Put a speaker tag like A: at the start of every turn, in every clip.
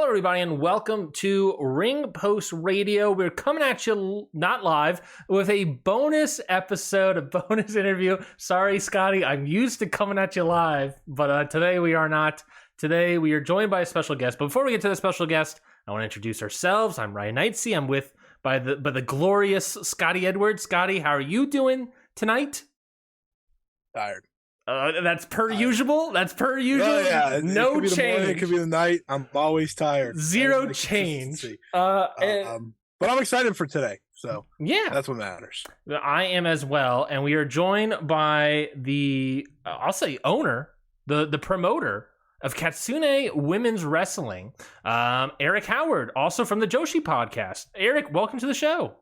A: everybody, and welcome to Ring Post Radio. We're coming at you not live with a bonus episode, a bonus interview. Sorry, Scotty, I'm used to coming at you live, but today we are not. Today we are joined by a special guest. But before we get to the special guest, I want to introduce ourselves. I'm Ryan Knightsey. I'm with by the glorious Scotty Edwards. Scotty, how are you doing tonight?
B: Tired.
A: That's per usual. That's per usual.
B: Oh, yeah.
A: No
B: it could be
A: change.
B: The morning, it could be the night. I'm always tired.
A: Zero change.
B: But I'm excited for today. So
A: yeah,
B: that's what matters.
A: I am as well, and we are joined by the I'll say owner, the promoter of Kitsune Women's Wrestling, Eric Howard, also from the Joshi Podcast. Eric, welcome to the show.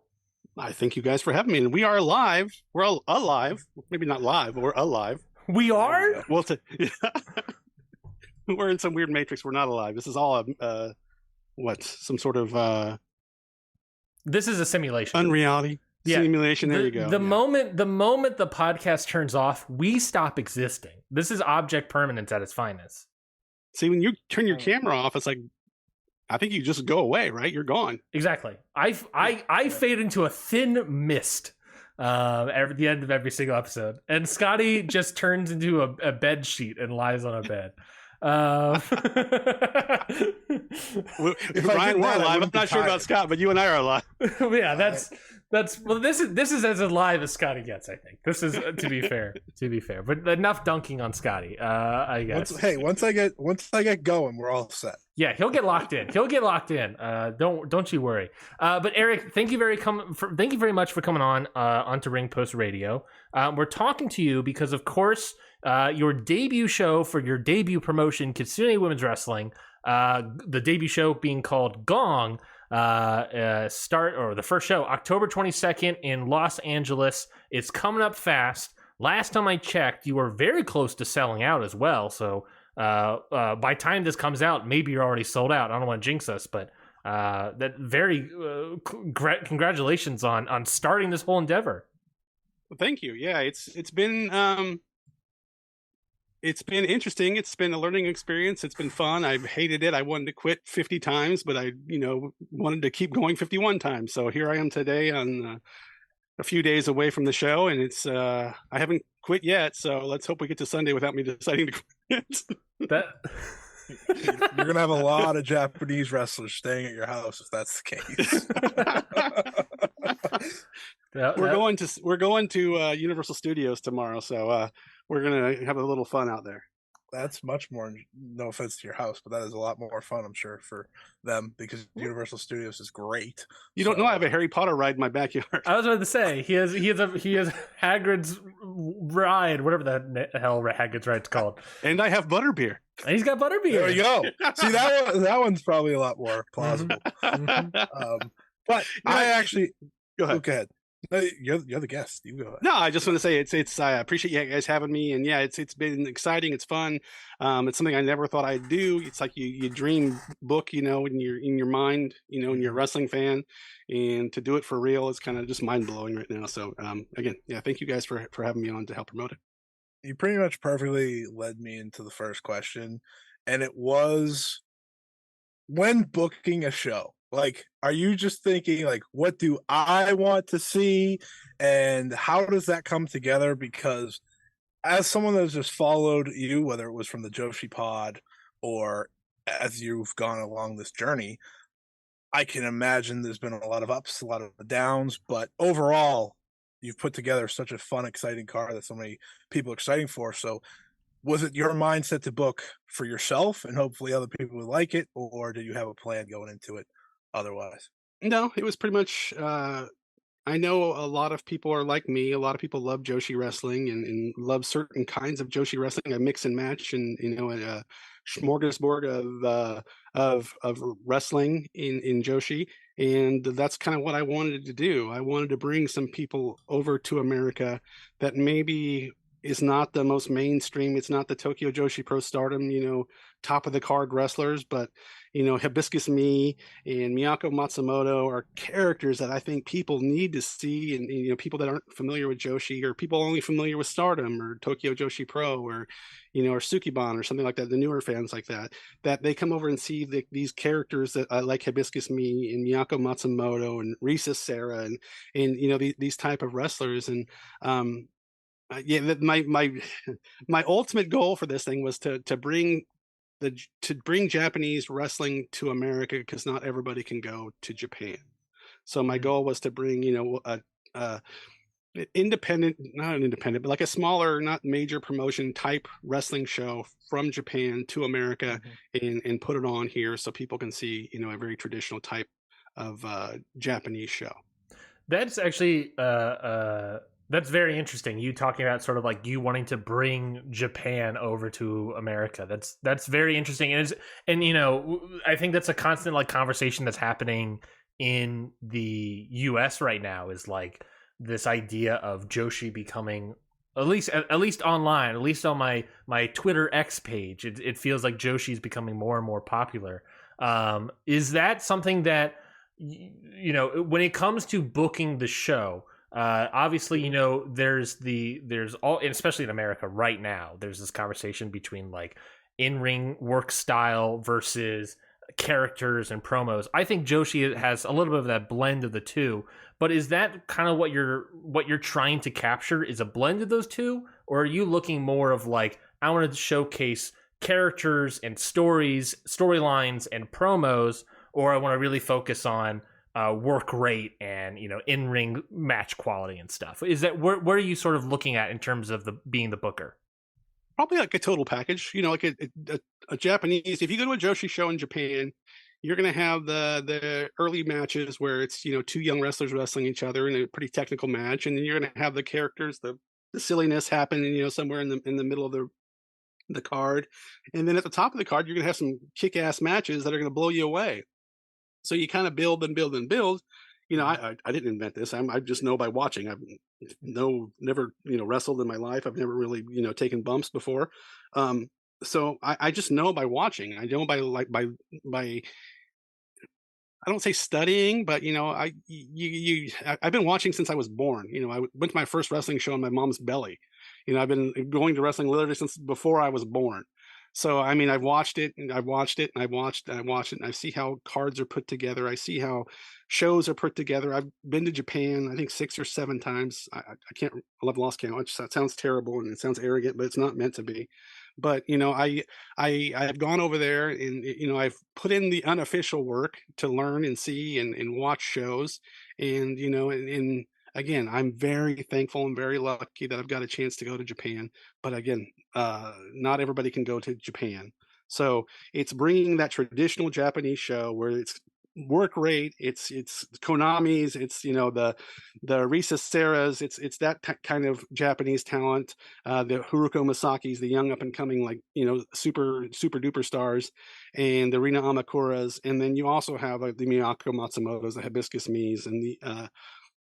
C: I thank you guys for having me. And we are live. We're all alive. Maybe not live, but we're alive.
A: We are?
C: Well, we're in some weird matrix. We're not alive. This is all some sort of
A: this is a simulation.
C: Unreality simulation. There you go.
A: The moment the podcast turns off, we stop existing. This is object permanence at its finest.
C: See, when you turn your camera off, it's like I think you just go away, right? You're gone.
A: Exactly. I fade into a thin mist at the end of every single episode, and Scotty just turns into a bed sheet and lies on a bed.
C: If Ryan were alive, I'm not sure about Scott, but you and I are alive.
A: Yeah, that's well. This is as alive as Scotty gets. I think this is to be fair. But enough dunking on Scotty. I guess.
B: Once I get going, we're all set.
A: Yeah, he'll get locked in. Don't you worry. But Eric, thank you very much for coming on onto Ring Post Radio. We're talking to you because, of course, your debut show for your debut promotion, Kitsune Women's Wrestling, the debut show being called GONG, the first show October 22nd in Los Angeles. It's coming up fast. Last time I checked, you were very close to selling out as well. So by time this comes out, maybe you're already sold out. I don't want to jinx us, but that very congratulations on starting this whole endeavor.
C: Well, thank you. Yeah, it's been interesting. It's been a learning experience. It's been fun. I've hated it. I wanted to quit 50 times, but I wanted to keep going 51 times. So here I am today on a few days away from the show, and it's I haven't quit yet. So let's hope we get to Sunday without me deciding to quit.
B: You're gonna have a lot of Japanese wrestlers staying at your house if that's the case.
C: We're going to Universal Studios tomorrow, so we're gonna have a little fun out there.
B: That's much more, no offense to your house, but that is a lot more fun, I'm sure, for them, because Universal Studios is great.
C: You don't know I have a Harry Potter ride in my backyard.
A: I was about to say he has Hagrid's ride, whatever the hell Hagrid's ride's called,
C: and I have butterbeer.
A: And he's got butterbeer.
B: There you go. See, that one's probably a lot more plausible. But I actually
C: go ahead.
B: Go ahead. No, you're the guest. You go ahead.
C: No, I just want to say it's I appreciate you guys having me, and yeah, it's been exciting. It's fun. It's something I never thought I'd do. It's like you dream book, in your mind, and you're a wrestling fan, and to do it for real is kind of just mind blowing right now. So again, yeah, thank you guys for having me on to help promote it.
B: You pretty much perfectly led me into the first question, and it was, when booking a show, like, are you just thinking, like, what do I want to see, and how does that come together? Because as someone that's just followed you, whether it was from the Joshi Pod or as you've gone along this journey, I can imagine there's been a lot of ups, a lot of downs, but overall, you've put together such a fun, exciting card that so many people are exciting for. So was it your mindset to book for yourself and hopefully other people would like it, or did you have a plan going into it otherwise?
C: No, it was pretty much I know a lot of people are like me. A lot of people love Joshi wrestling and love certain kinds of Joshi wrestling. I mix and match, and a smorgasbord of wrestling in Joshi, and that's kind of what I wanted to do. I wanted to bring some people over to America that maybe is not the most mainstream. It's not the Tokyo Joshi Pro Stardom, top of the card wrestlers, but Hibiscus Me and Miyako Matsumoto are characters that I think people need to see, and people that aren't familiar with Joshi, or people only familiar with Stardom or Tokyo Joshi Pro, or or Sukiban or something like that, the newer fans like that they come over and see these characters that like Hibiscus Me and Miyako Matsumoto and Risa Serra and these type of wrestlers. And yeah, my ultimate goal for this thing was to bring Japanese wrestling to America, because not everybody can go to Japan. So my goal was to bring a independent, not an independent, but like a smaller, not major promotion type wrestling show from Japan to America, and put it on here so people can see a very traditional type of Japanese show.
A: That's actually that's very interesting. You talking about sort of like you wanting to bring Japan over to America. That's very interesting. And I think that's a constant like conversation that's happening in the US right now, is like this idea of Joshi becoming, at least online, at least on my Twitter X page, it feels like Joshi is becoming more and more popular. Is that something that when it comes to booking the show, obviously there's all, and especially in America right now, there's this conversation between like in-ring work style versus characters and promos. I think Joshi has a little bit of that blend of the two, but is that kind of what you're trying to capture, is a blend of those two, or are you looking more of like, I want to showcase characters and storylines and promos, or I want to really focus on work rate and in-ring match quality and stuff? Is that where are you sort of looking at in terms of being the booker?
C: Probably like a total package, like a Japanese. If you go to a Joshi show in Japan, you're going to have the early matches where it's two young wrestlers wrestling each other in a pretty technical match, and then you're going to have the characters, the silliness happen, somewhere in the middle of the card, and then at the top of the card, you're going to have some kick-ass matches that are going to blow you away. So you kind of build and build and build. I didn't invent this. I just know by watching. I've never wrestled in my life. I've never really taken bumps before. So I just know by watching. I know by I don't say studying, but I've been watching since I was born. I went to my first wrestling show in my mom's belly. I've been going to wrestling literally since before I was born. So, I mean, I've watched it and I've watched it and I've watched it and I see how cards are put together. I see how shows are put together. I've been to Japan, I think 6 or 7 times. I can't, I've lost count. That sounds terrible and it sounds arrogant, but it's not meant to be. But, I've gone over there and, I've put in the unofficial work to learn and see and watch shows. And, and again, I'm very thankful and very lucky that I've got a chance to go to Japan. But again, not everybody can go to Japan. So it's bringing that traditional Japanese show where it's work rate, it's Konami's, it's the Risa Serras, it's that kind of Japanese talent, the Haruko Masaki's, the young up and coming super duper stars, and the Rina Amakuras, and then you also have the Miyako Matsumoto's, the Hibiscus Me's, and the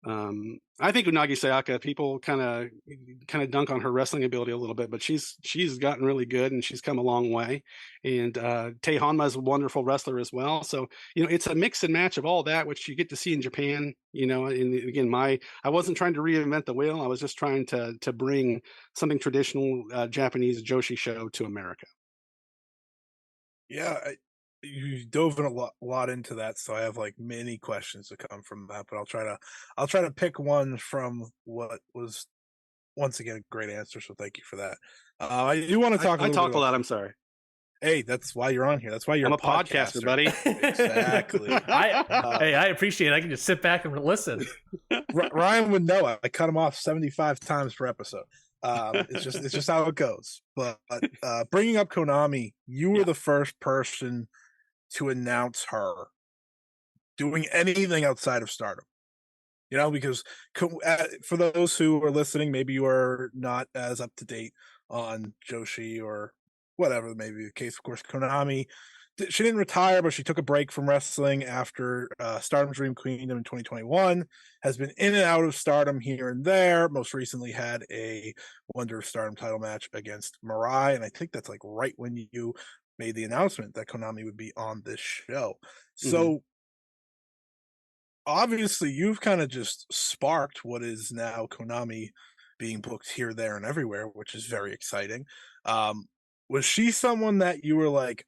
C: I think Unagi Sayaka, people kind of dunk on her wrestling ability a little bit, but she's gotten really good and she's come a long way. And Tei Hanma is a wonderful wrestler as well. So it's a mix and match of all that, which you get to see in Japan. And again, I wasn't trying to reinvent the wheel. I was just trying to bring something traditional Japanese Joshi show to America.
B: Yeah, you dove in a lot into that, so I have like many questions to come from that, but I'll try to pick one from what was once again a great answer, so thank you for that. I do want to talk
C: I talk a lot, I'm sorry.
B: Hey, that's why you're on here. That's why you're
C: I'm a podcaster, buddy.
B: Exactly.
A: Hey, I appreciate it. I can just sit back and listen.
B: Ryan would know I cut him off 75 times per episode. It's just how it goes. But bringing up Konami, you were the first person to announce her doing anything outside of Stardom. Because for those who are listening, maybe you are not as up to date on Joshi or whatever may be the case. Of course, Konami she didn't retire, but she took a break from wrestling after Stardom Dream Kingdom in 2021. Has been in and out of Stardom here and there. Most recently had a Wonder of Stardom title match against Mirai, and I think that's like right when you made the announcement that Konami would be on this show. So obviously, you've kind of just sparked what is now Konami being booked here, there, and everywhere, which is very exciting. Was she someone that you were like,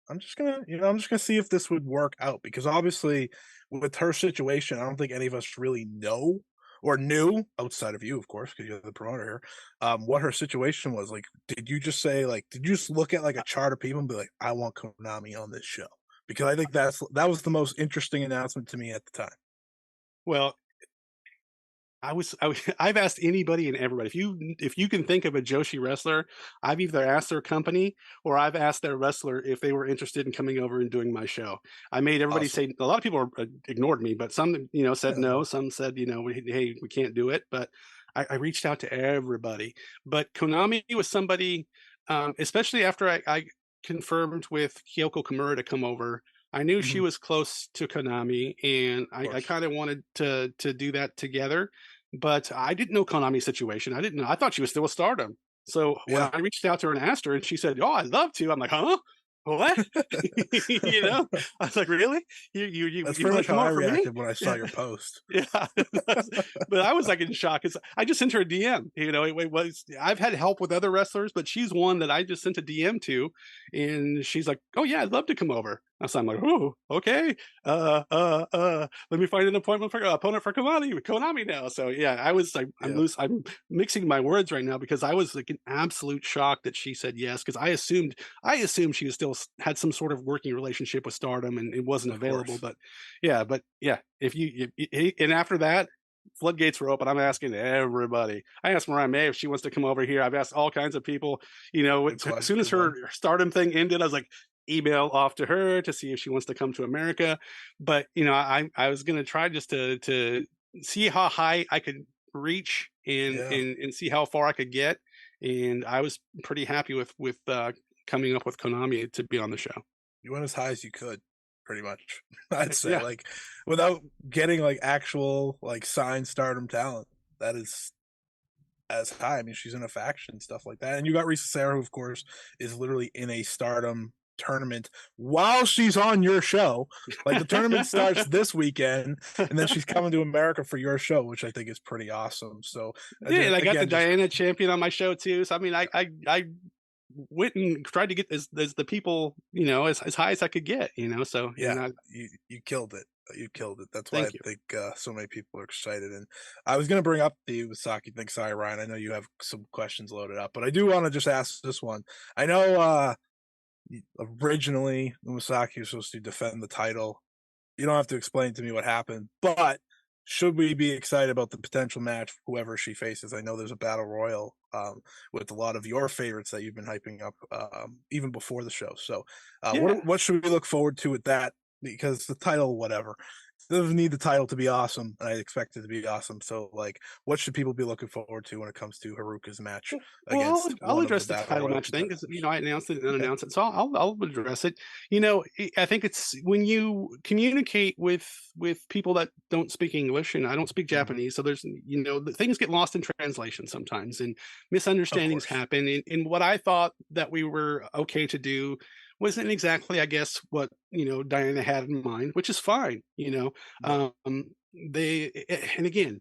B: I'm just gonna see if this would work out? Because obviously, with her situation, I don't think any of us really know or knew outside of you, of course, because you're the promoter here, what her situation was. Like, did you just say, like, did you just look at like a chart of people and be like, I want Konami on this show? Because I think that was the most interesting announcement to me at the time.
C: Well, I've asked anybody and everybody. If you can think of a Joshi wrestler, I've either asked their company or I've asked their wrestler if they were interested in coming over and doing my show. I made everybody say. A lot of people ignored me, but some said no. Some said hey, we can't do it. But I reached out to everybody. But Konami was somebody, especially after I confirmed with Kyoko Kimura to come over. I knew she was close to Konami, and I kind of wanted to do that together. But I didn't know Konami's situation. I didn't know. I thought she was still with Stardom. So when I reached out to her and asked her, and she said, "Oh, I'd love to." I'm like, "Huh? What?" I was like, "Really?
B: That's pretty much how I reacted when I saw your post.
C: Yeah, but I was like in shock. I just sent her a DM. I've had help with other wrestlers, but she's one that I just sent a DM to, and she's like, "Oh yeah, I'd love to come over." So I'm like, "Oh, okay. Let me find an opponent for Konami now." So yeah, I was like, I'm mixing my words right now because I was like in absolute shock that she said yes, because I assumed she was still had some sort of working relationship with Stardom and it wasn't available. But yeah, and after that, floodgates were open. I'm asking everybody. I asked Mariah May if she wants to come over here. I've asked all kinds of people. As soon as her Stardom thing ended, I was like, email off to her to see if she wants to come to America. But I was going to try just to see how high I could reach and see how far I could get. And I was pretty happy with coming up with Konami to be on the show.
B: You went as high as you could, pretty much. I'd say, like, without getting like actual like signed Stardom talent. That is as high. I mean, she's in a faction, stuff like that. And you got Risa Sarah, who of course is literally in a Stardom tournament while she's on your show. Like, the tournament starts this weekend, and then she's coming to America for your show, which I think is pretty awesome. So
C: and I got the Diana champion on my show too. So I mean, I went and tried to get as the people as high as I could get. So
B: you killed it. You killed it. That's why I think so many people are excited. And I was going to bring up the Umasaki thing. Sorry, Ryan. I know you have some questions loaded up, but I do want to just ask this one. I know originally Umasaki was supposed to defend the title. You don't have to explain to me what happened, but should we be excited about the potential match, whoever she faces? I know there's a battle royal with a lot of your favorites that you've been hyping up even before the show. So what should we look forward to with that? Because the title, whatever, doesn't need the title to be awesome, and I expect it to be awesome. So, like, what should people be looking forward to when it comes to Haruka's match against?
C: I'll address the title match thing because I announced it and unannounced it, so I'll address it. I think it's when you communicate with people that don't speak English, and I don't speak Japanese, so there's things get lost in translation sometimes, and misunderstandings happen. And what I thought that we were okay to do wasn't exactly, I guess, what Diana had in mind, which is fine. And again,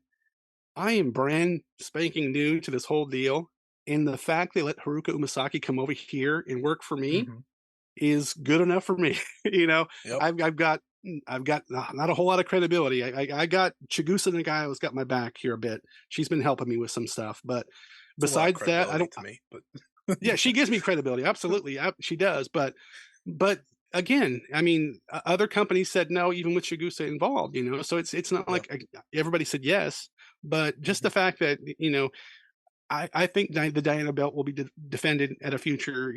C: I am brand spanking new to this whole deal, and the fact they let Haruka Umasaki come over here and work for me is good enough for me. I've got not a whole lot of credibility. I got Chigusa Nagayo has got my back here a bit. She's been helping me with some stuff, but besides that, I don't. To me, but. Yeah, she gives me credibility. Absolutely. She does. But again, I mean, other companies said no, even with Chigusa involved, so it's not like everybody said yes, but just the fact that, I think the Diana belt will be defended at a future,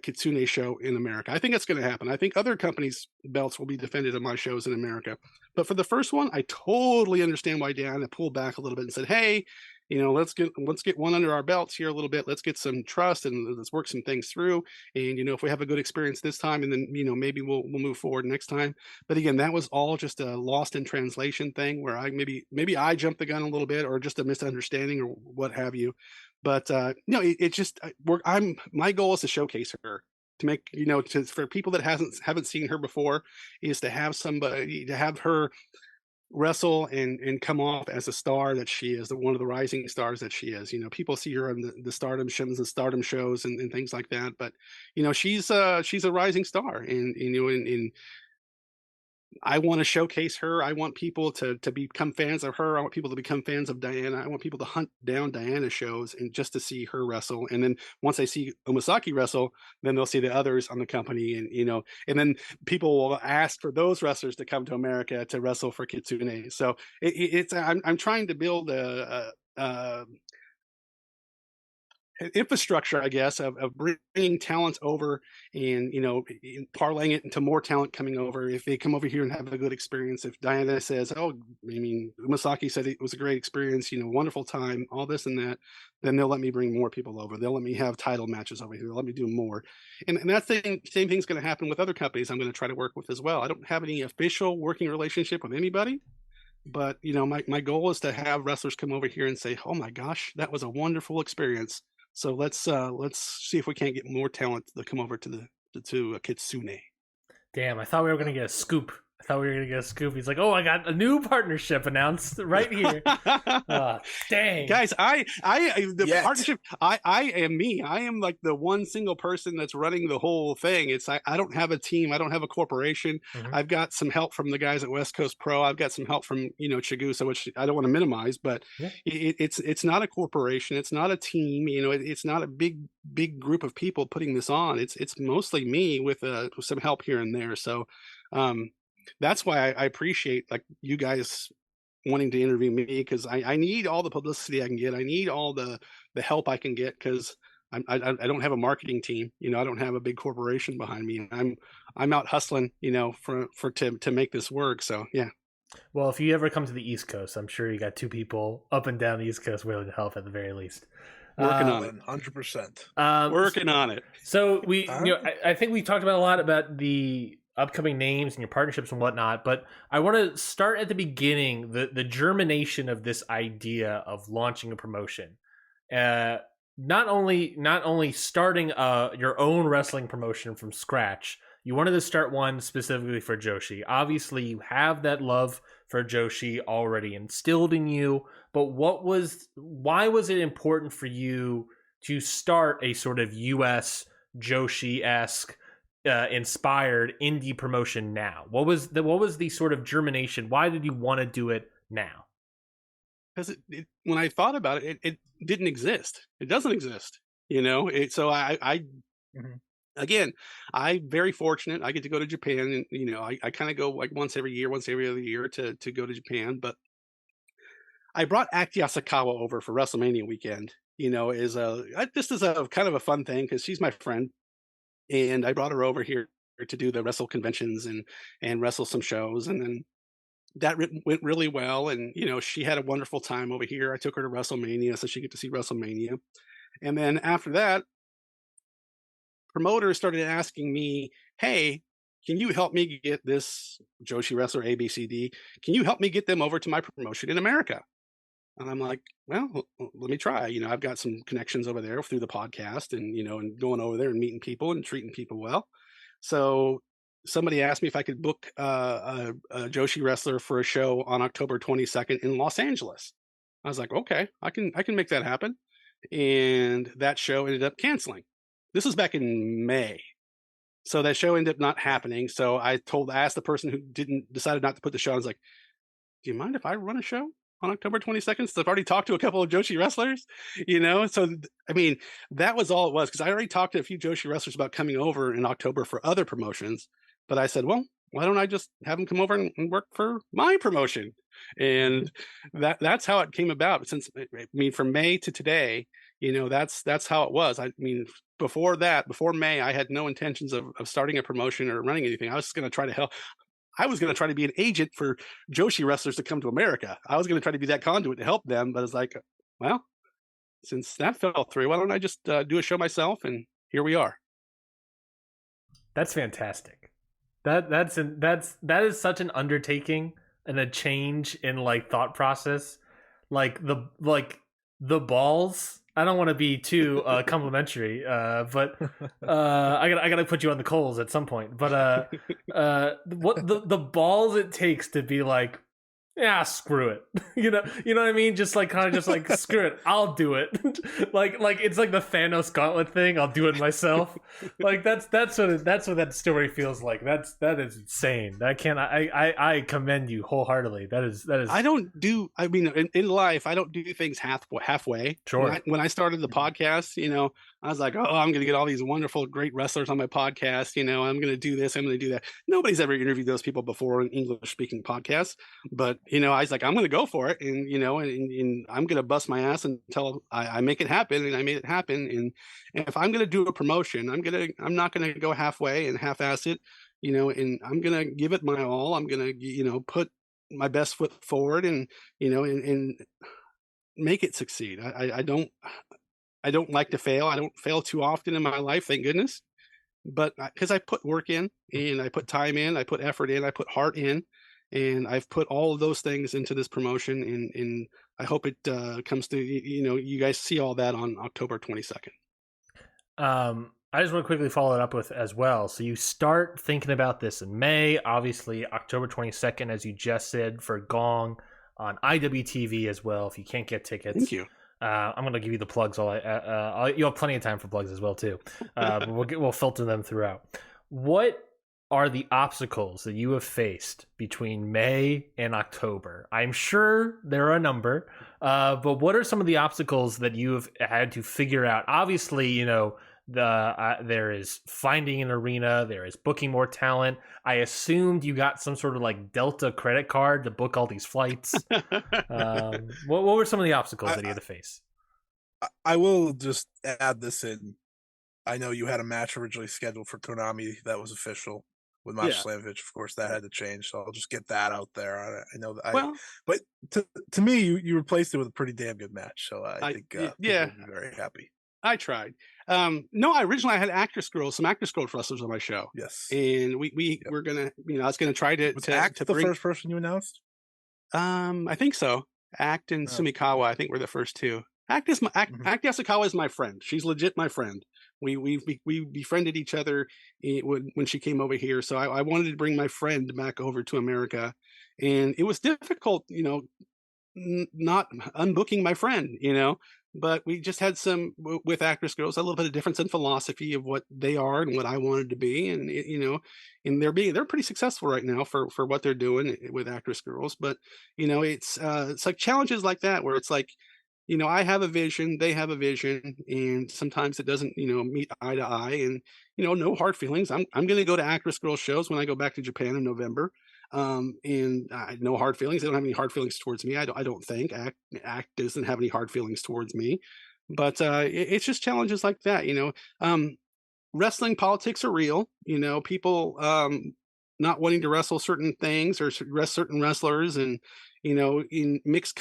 C: Kitsune show in America. I think that's going to happen. I think other companies' belts will be defended at my shows in America. But for the first one, I totally understand why Diana pulled back a little bit and said, hey, let's get one under our belts here a little bit. Let's get some trust and let's work some things through. And if we have a good experience this time, and then maybe we'll move forward next time. But again, that was all just a lost in translation thing where I maybe I jumped the gun a little bit, or just a misunderstanding or what have you. But no, it just my goal is to showcase her, to make for people that haven't seen her before, is to have somebody, to have her wrestle and come off as a star that she is, one of the rising stars that she is. People see her on the stardom shows and things like that, but she's a rising star, and I want to showcase her. I want people to become fans of her. I want people to become fans of Diana. I want people to hunt down Diana shows and just to see her wrestle. And then once they see Umasaki wrestle, then they'll see the others on the company, and then people will ask for those wrestlers to come to America to wrestle for Kitsune. So I'm trying to build an infrastructure, I guess, of bringing talent over, and parlaying it into more talent coming over. If they come over here and have a good experience, if Diana says, "Oh, Umasaki said it was a great experience, wonderful time, all this and that," then they'll let me bring more people over. They'll let me have title matches over here. They'll let me do more, and that same thing's going to happen with other companies I'm going to try to work with as well. I don't have any official working relationship with anybody, but my goal is to have wrestlers come over here and say, "Oh my gosh, that was a wonderful experience." So let's see if we can't get more talent to come over to Kitsune.
A: Damn, I thought we were gonna get a scoop. He's like, "Oh, I got a new partnership announced right here." Dang,
C: guys, partnership. I am me. I am like the one single person that's running the whole thing. I don't have a team. I don't have a corporation. Mm-hmm. I've got some help from the guys at West Coast Pro. I've got some help from Chigusa, which I don't want to minimize, but yeah. It's not a corporation. It's not a team. It's not a big group of people putting this on. It's mostly me with some help here and there. So. That's why I appreciate like you guys wanting to interview me, because I need all the publicity I can get. I need all the help I can get, because I don't have a marketing team. I don't have a big corporation behind me. I'm out hustling, to make this work. So yeah.
A: Well, if you ever come to the East Coast, I'm sure you got two people up and down the East Coast willing to help at the very least.
C: Working on it,
B: 100%.
C: Working on it.
A: So I think we talked about a lot about the upcoming names and your partnerships and whatnot, but I want to start at the beginning, the germination of this idea of launching a promotion. Not only starting your own wrestling promotion from scratch, you wanted to start one specifically for Joshi. Obviously, you have that love for Joshi already instilled in you, but why was it important for you to start a sort of US Joshi-esque inspired indie promotion now? What was the sort of germination? Why did you want to do it now?
C: Because when I thought about it, it didn't exist. It doesn't exist. So I mm-hmm. Again, I'm very fortunate. I get to go to Japan, and I kind of go like once every other year to go to Japan. But I brought Aki Asakawa over for WrestleMania weekend. Just as a kind of a fun thing, because she's my friend. And I brought her over here to do the wrestle conventions and wrestle some shows. And then that went really well. And, she had a wonderful time over here. I took her to WrestleMania so she could to see WrestleMania. And then after that, promoters started asking me, "Hey, can you help me get this Joshi wrestler ABCD? Can you help me get them over to my promotion in America?" And I'm like, "Well, let me try. I've got some connections over there through the podcast, and and going over there and meeting people and treating people well." So somebody asked me if I could book a Joshi wrestler for a show on October 22nd in Los Angeles. I was like, "Okay, I can make that happen." And that show ended up canceling. This was back in May. So that show ended up not happening. So I asked the person who decided not to put the show on, I was like, "Do you mind if I run a show on October 22nd? So I've already talked to a couple of Joshi wrestlers, So, that was all it was, because I already talked to a few Joshi wrestlers about coming over in October for other promotions. But I said, well, why don't I just have them come over and work for my promotion? And that's how it came about. Since, from May to today, that's how it was. Before May, I had no intentions of starting a promotion or running anything. I was just going to try to help. I was going to try to be an agent for Joshi wrestlers to come to America. I was going to try to be that conduit to help them, but it's like, well, since that fell through, why don't I just do a show myself? And here we are.
A: That's fantastic. That is such an undertaking and a change in like thought process. The balls. I don't want to be too complimentary, but I gotta put you on the coals at some point. But what the balls it takes to be like, yeah, screw it. You know what I mean? Just like kind of just like screw it. I'll do it. like it's like the Thanos gauntlet thing. I'll do it myself. Like that's what that story feels like. That is insane. I commend you wholeheartedly. That is.
C: I don't do. I mean, in life, I don't do things halfway.
A: Sure.
C: When I started the podcast, I was like, oh, I'm going to get all these wonderful, great wrestlers on my podcast. I'm going to do this. I'm going to do that. Nobody's ever interviewed those people before in English speaking podcasts, but I was like, I'm going to go for it, and and I'm going to bust my ass until I make it happen, and I made it happen. And if I'm going to do a promotion, I'm not going to go halfway and half-ass it, and I'm going to give it my all. I'm going to put my best foot forward, and and make it succeed. I don't like to fail. I don't fail too often in my life, thank goodness. But because I put work in, and I put time in, I put effort in, I put heart in, and I've put all of those things into this promotion, and I hope it comes to you guys see all that on October 22nd.
A: I just want to quickly follow it up with as well. So you start thinking about this in May, obviously October 22nd, as you just said, for GONG on IWTV as well. If you can't get tickets,
C: thank you.
A: I'm going to give you the plugs. You'll have plenty of time for plugs as well too. But we'll filter them throughout. What are the obstacles that you have faced between May and October? I'm sure there are a number, but what are some of the obstacles that you have had to figure out? Obviously, there is finding an arena, there is booking more talent. I assumed you got some sort of like Delta credit card to book all these flights. What were some of the obstacles that you had to face?
B: I will just add this in. I know you had a match originally scheduled for Konami that was official with Match Slamovich. Of course, that had to change, so I'll just get that out there. I know that. But to me, you replaced it with a pretty damn good match. So I think people will be very happy.
C: I tried. No, originally I had some actress girls wrestlers on my show.
B: Yes,
C: and we were gonna, I was gonna try to
B: bring the first person you announced.
C: I think so. Act and Sumikawa, I think, were the first two. Act Yasukawa is my friend. She's legit my friend. We befriended each other when she came over here. So I wanted to bring my friend back over to America, and it was difficult, not unbooking my friend, but we just had some with actress girls, a little bit of difference in philosophy of what they are and what I wanted to be. And, and they're pretty successful right now for what they're doing with actress girls. But, it's like challenges like that, where it's like, I have a vision, they have a vision, and sometimes it doesn't, meet eye to eye, and, no hard feelings. I'm going to go to actress girl shows when I go back to Japan in November. And no hard feelings. They don't have any hard feelings towards me. I don't think act doesn't have any hard feelings towards me, but it's just challenges like that. Wrestling politics are real. People not wanting to wrestle certain things or certain wrestlers, and in mixed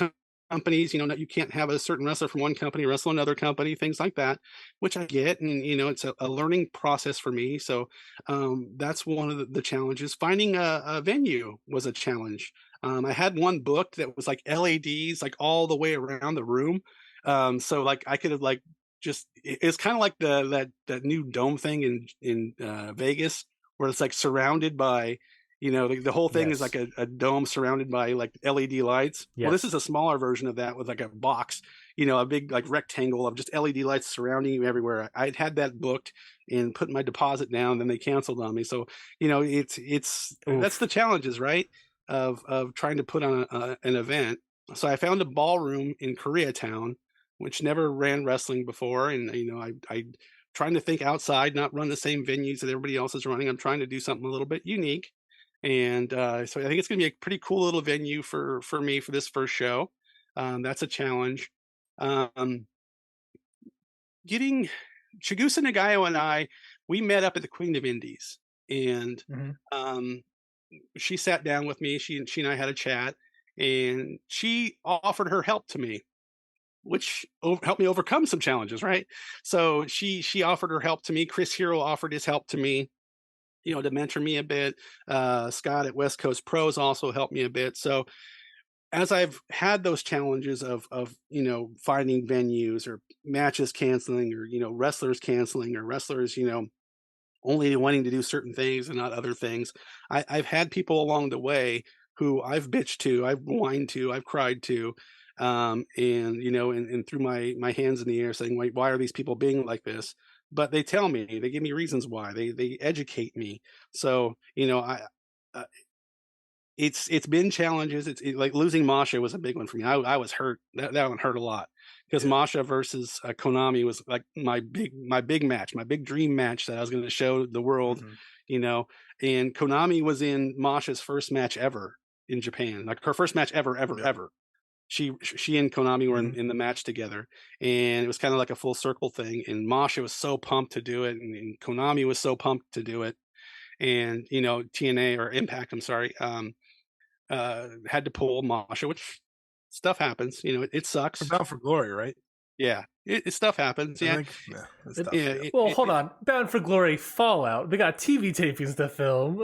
C: companies, you can't have a certain wrestler from one company wrestle another company, things like that, which I get. And, it's a learning process for me. So that's one of the challenges. Finding a venue was a challenge. I had one booked that was like LEDs, like all the way around the room. So like I could have like it's kind of like that new dome thing in Vegas, where it's like surrounded by, the whole thing is like a dome surrounded by like LED lights. Yes. Well, this is a smaller version of that with like a box, a big like rectangle of just LED lights surrounding you everywhere. I'd had that booked and put my deposit down, and then they canceled on me. So, it's that's the challenges, right? Of trying to put on an event. So I found a ballroom in Koreatown, which never ran wrestling before. And, I trying to think outside, not run the same venues that everybody else is running. I'm trying to do something a little bit unique. And so I think it's going to be a pretty cool little venue for me for this first show. That's a challenge. Getting Chigusa Nagayo and I, we met up at the Queen of Indies, and she sat down with me. She and I had a chat, and she offered her help to me. helped me overcome some challenges, right? So she offered her help to me. Chris Hero offered his help to me, to mentor me a bit. Scott at West Coast Pros also helped me a bit. So as I've had those challenges of finding venues or matches canceling, or wrestlers canceling, or wrestlers only wanting to do certain things and not other things, I've had people along the way who I've bitched to, I've whined to, I've cried to, and threw my hands in the air saying, why are these people being like this? But they tell me, they give me reasons why, they educate me. So it's been challenges. It's like losing Masha was a big one for me. I was hurt. That one hurt a lot, because Masha versus Konami was like my big match, my big dream match that I was going to show the world. And Konami was in Masha's first match ever in Japan, like her first match ever. She and Konami were in the match together, and it was kind of like a full circle thing. And Masha was so pumped to do it, and Konami was so pumped to do it. And TNA or Impact, I'm sorry, had to pull Masha, which stuff happens. It sucks.
B: Bound for Glory, right?
C: Yeah, it stuff happens. Yeah.
A: Hold on. Bound for Glory Fallout. They got TV tapings to film.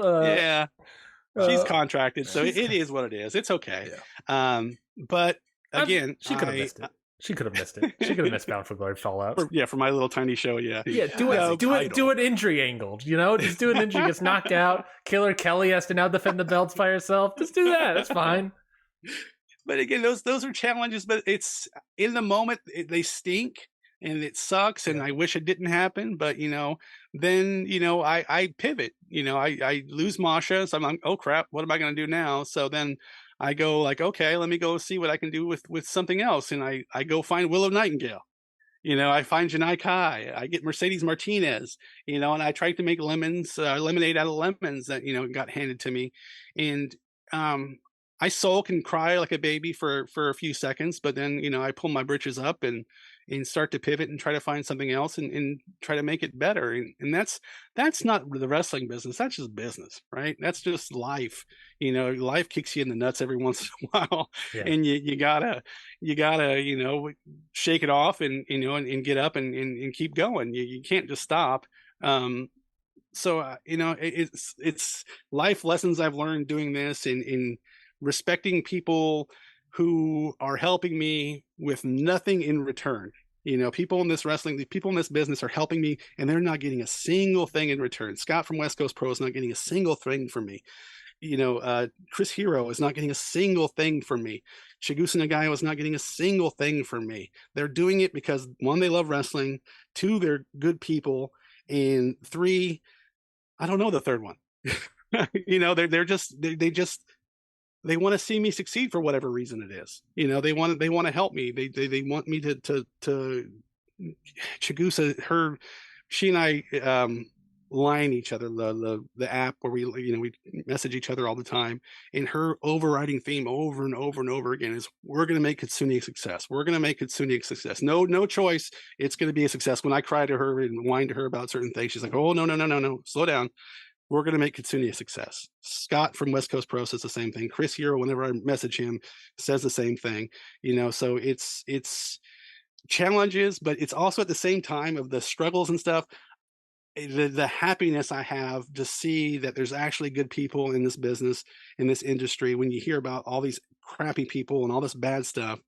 C: She's contracted, so it is what it is. It's okay. Yeah. But again,
A: she could have missed it. She could have missed it. She could have missed Bound for Glory Fallout.
C: For my little tiny show. Yeah.
A: Do it injury angled. Just do an injury, gets knocked out. Killer Kelly has to now defend the belts by herself. Just do that. That's fine.
C: But again, those are challenges. But it's in the moment they stink and it sucks, and I wish it didn't happen. But then I pivot. I lose Masha, so I'm like, oh crap, what am I going to do now? So then I go like, okay, let me go see what I can do with something else. And I go find Willow Nightingale. I find Janai Kai. I get Mercedes Martinez, and I tried to make lemonade out of lemons that, got handed to me. And I sulk and cry like a baby for a few seconds, but then, I pull my britches up and start to pivot and try to find something else and try to make it better. And that's not the wrestling business. That's just business, right? That's just life. Life kicks you in the nuts every once in a while, and you gotta, shake it off and get up and keep going. You can't just stop. So it's life lessons I've learned doing this, in respecting people who are helping me with nothing in return. People in this wrestling, people in this business are helping me, and they're not getting a single thing in return. Scott from West Coast Pro is not getting a single thing from me. Chris Hero is not getting a single thing from me. Chigusa Nagayo is not getting a single thing from me. They're doing it because, one, they love wrestling, two, they're good people, and three, I don't know the third one. They want to see me succeed for whatever reason it is. They want to help me. They want me to Chigusa, she and I line each other, the app where we message each other all the time, and her overriding theme over and over and over again is, we're going to make Kitsune a success. We're going to make Kitsune a success. No choice. It's going to be a success. When I cry to her and whine to her about certain things, she's like, oh, no, slow down. We're going to make Kitsune a success. Scott from West Coast Pro says the same thing. Chris Hero, whenever I message him, says the same thing. So it's challenges, but it's also at the same time of the struggles and stuff, the happiness I have to see that there's actually good people in this business, in this industry. When you hear about all these crappy people and all this bad stuff,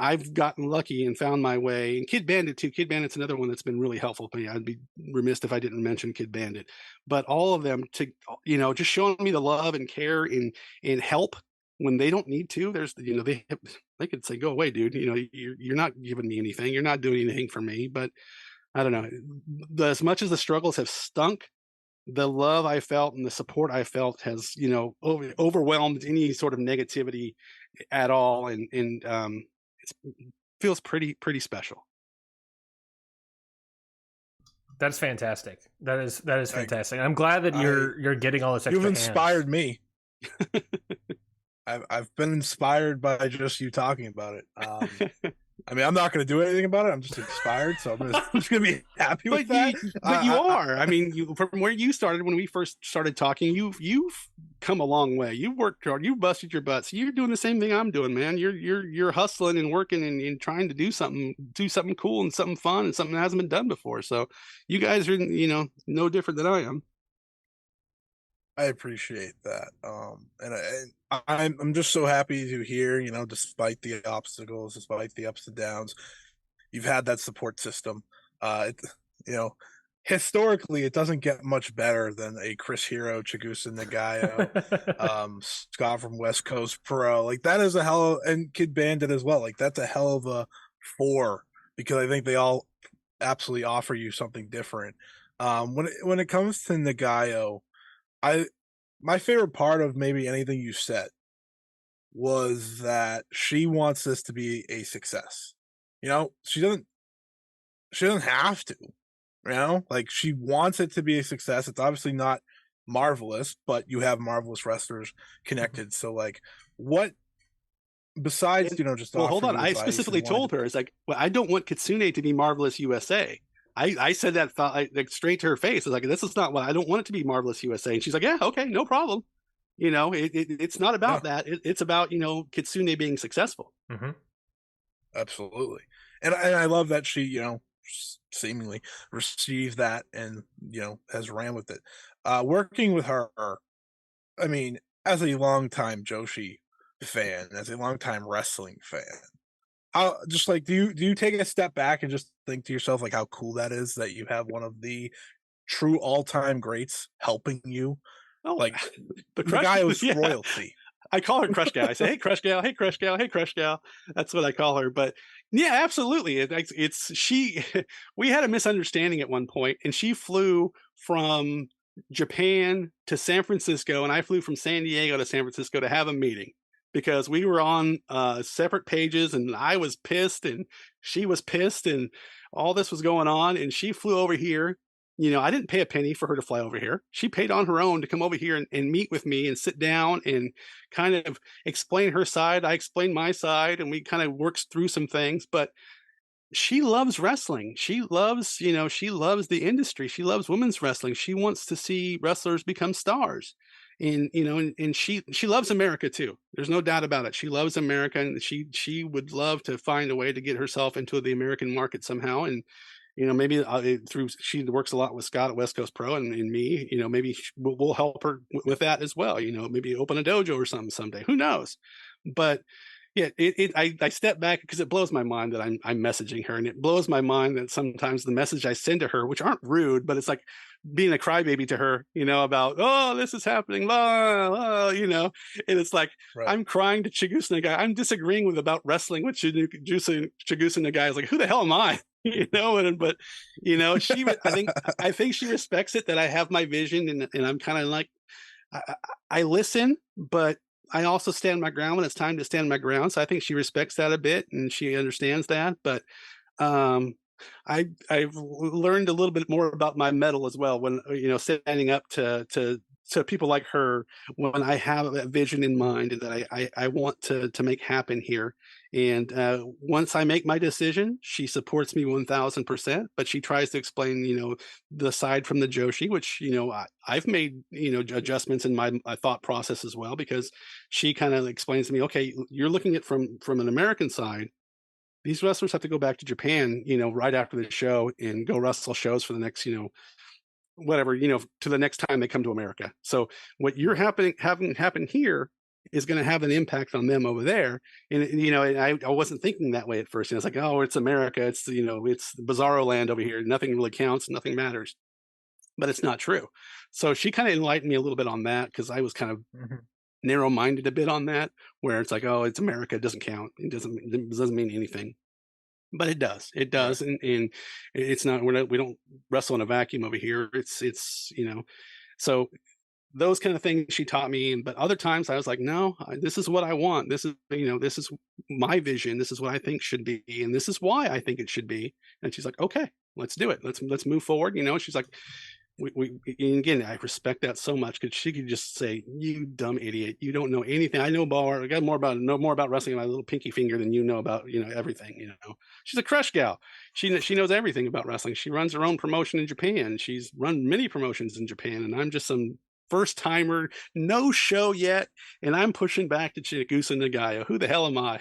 C: I've gotten lucky and found my way. And Kid Bandit too. Kid Bandit's another one that's been really helpful to me. I'd be remiss if I didn't mention Kid Bandit. But all of them, to just showing me the love and care and help when they don't need to. There's they could say, go away, dude. You're not giving me anything. You're not doing anything for me. But I don't know. As much as the struggles have stunk, the love I felt and the support I felt has overwhelmed any sort of negativity at all. And it feels pretty special.
A: That's fantastic. That is fantastic. I'm glad that you're getting all this extra.
B: You've inspired me. I've been inspired by just you talking about it. I mean, I'm not going to do anything about it. I'm just inspired, so I'm just going to be happy with that.
C: But you are. I mean, from where you started when we first started talking, you've come a long way. You worked hard. You busted your butts. You're doing the same thing I'm doing, man. You're hustling and working and trying to do something cool and something fun and something that hasn't been done before. So you guys are, no different than I am.
B: I appreciate that. I'm just so happy to hear, despite the obstacles, despite the ups and downs, you've had that support system. You know, Historically, it doesn't get much better than a Chris Hero, Chigusa Nagayo, Scott from West Coast Pro. Like that is a hell of, and Kid Bandit as well. Like that's a hell of a four because I think they all absolutely offer you something different. When it comes to Nagayo, my favorite part of maybe anything you said was that she wants this to be a success. She doesn't have to. Like she wants it to be a success. It's obviously not marvelous, but you have marvelous wrestlers connected. So like what besides, just
C: well, hold on. I specifically told her, it's like, well, I don't want Kitsune to be Marvelous USA. I said that thought like straight to her face. It's like, this is not what I don't want it to be Marvelous USA. And she's like, yeah, okay, no problem. It's not about that. It's about, Kitsune being successful.
A: Mm-hmm.
B: Absolutely. And I love that she, seemingly received that and, has ran with it. Working with her, I mean, as a longtime Joshi fan, as a longtime wrestling fan, how just like do you take a step back and just think to yourself like how cool that is that you have one of the true all-time greats helping you?
C: Oh,
B: like
C: the
B: guy was royalty.
C: I call her Crush Gal. I say, hey, Crush Gal, hey, Crush Gal, hey, Crush Gal. That's what I call her. But yeah, absolutely. It's she. We had a misunderstanding at one point, and she flew from Japan to San Francisco, and I flew from San Diego to San Francisco to have a meeting because we were on separate pages, and I was pissed, and she was pissed, and all this was going on, and she flew over here. I didn't pay a penny for her to fly over here. She paid on her own to come over here and meet with me and sit down and kind of explain her side. I explained my side and we kind of worked through some things, but she loves wrestling. She loves, she loves the industry. She loves women's wrestling. She wants to see wrestlers become stars. And, and she loves America too. There's no doubt about it. She loves America and she would love to find a way to get herself into the American market somehow. And, maybe through she works a lot with Scott at West Coast Pro and me, maybe we'll help her with that as well. Maybe open a dojo or something someday. Who knows? But yeah, I step back because it blows my mind that I'm messaging her, and it blows my mind that sometimes the message I send to her, which aren't rude, but it's like being a crybaby to her, about this is happening, blah, blah, and it's like right. I'm crying to Chigusa Nagayo. I'm disagreeing about wrestling with Chigusa Nagayo. Is like, who the hell am I? But she I think she respects it that I have my vision and I'm kind of like I listen, but I also stand my ground when it's time to stand my ground. So I think she respects that a bit and she understands that. But I've learned a little bit more about my mettle as well when standing up to people like her when I have that vision in mind and that I want to make happen here. And once I make my decision, she supports me 1000%, but she tries to explain, the side from the Joshi, which, I've made, adjustments in my thought process as well, because she kind of explains to me, okay, you're looking at from an American side. These wrestlers have to go back to Japan, right after the show and go wrestle shows for the next, whatever, to the next time they come to America. So what you're having happen here is going to have an impact on them over there. And, and I wasn't thinking that way at first. And it's like, oh, it's America. It's, it's Bizarro land over here. Nothing really counts. Nothing matters. But it's not true. So she kind of enlightened me a little bit on that because I was kind of narrow-minded a bit on that, where it's like, oh, it's America. It doesn't count. It doesn't mean anything. But it does. It does. Right. And it's not, we don't wrestle in a vacuum over here. It's, so those kind of things she taught me. But other times I was like, no, this is what I want. This is, this is my vision. This is what I think should be. And this is why I think it should be. And she's like, okay, let's do it. Let's move forward. She's like, and again, I respect that so much because she could just say, "You dumb idiot, you don't know anything. I know know more about wrestling in my little pinky finger than you know about everything." She's a crush gal. She knows everything about wrestling. She runs her own promotion in Japan. She's run many promotions in Japan, and I'm just some first timer, no show yet, and I'm pushing back to Chigusa Nagayo. Who the hell am I?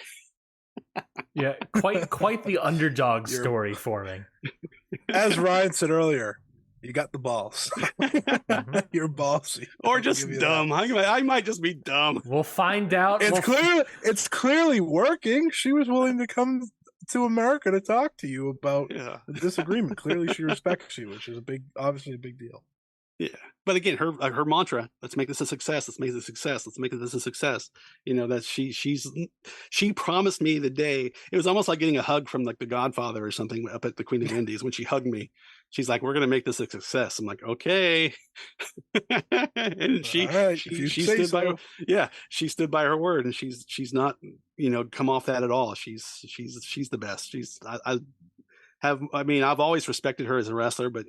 A: Yeah, quite the underdog story forming.
B: As Ryan said earlier, you got the balls. You're ballsy.
C: Or just dumb. I might just be dumb.
A: We'll find out.
B: It's clearly working. She was willing to come to America to talk to you about the disagreement. Clearly, she respects you, which is obviously a big deal.
C: Yeah, but again, her mantra: "Let's make this a success. Let's make this a success. Let's make this a success." That she promised me the day. It was almost like getting a hug from like the Godfather or something up at the Queen of Indies when she hugged me. She's like, "We're going to make this a success." I'm like, "Okay," and she stood by. She stood by her word, and she's not come off that at all. She's the best. I've always respected her as a wrestler, but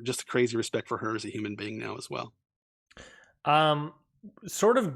C: just a crazy respect for her as a human being now as well.
A: Sort of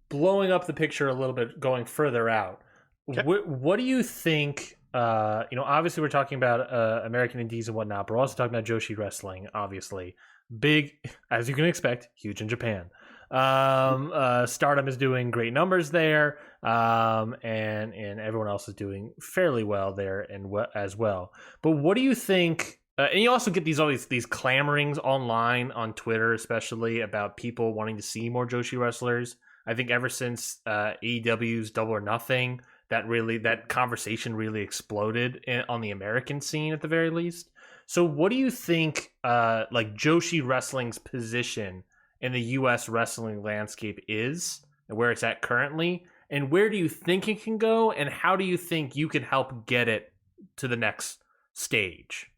A: blowing up the picture a little bit, going further out. Okay. What do you think? Obviously we're talking about American Indies and whatnot, but we're also talking about Joshi wrestling. Obviously, big as you can expect, huge in Japan. Stardom is doing great numbers there, and everyone else is doing fairly well there as well. But what do you think? And you also get these clamorings online on Twitter, especially about people wanting to see more Joshi wrestlers. I think ever since AEW's Double or Nothing, that conversation really exploded on the American scene at the very least. So what do you think like Joshi wrestling's position in the U.S. wrestling landscape is, and where it's at currently, and where do you think it can go, and how do you think you can help get it to the next stage?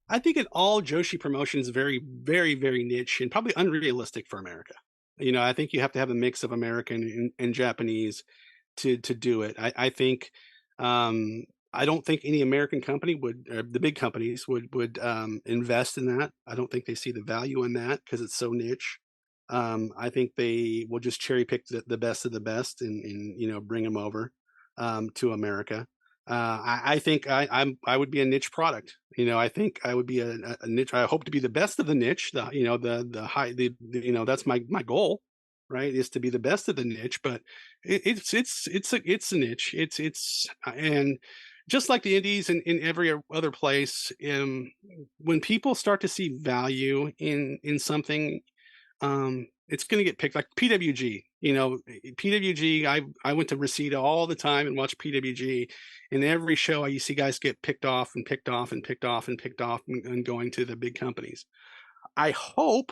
C: I think all Joshi promotion is very, very, very niche and probably unrealistic for America. I think you have to have a mix of American and Japanese to do it. I think I don't think any American company the big companies would invest in that. I don't think they see the value in that because it's so niche. I think they will just cherry pick the best of the best and bring them over to America. I think I would be a niche product. I think I would be a niche. I hope to be the best of the niche. That's my goal, right? Is to be the best of the niche. But it's a niche. And just like the indies and in every other place, when people start to see value in something, it's going to get picked. Like PWG, PWG. I went to Reseda all the time and watched PWG. In every show, you see guys get picked off and picked off and picked off and picked off and going to the big companies. I hope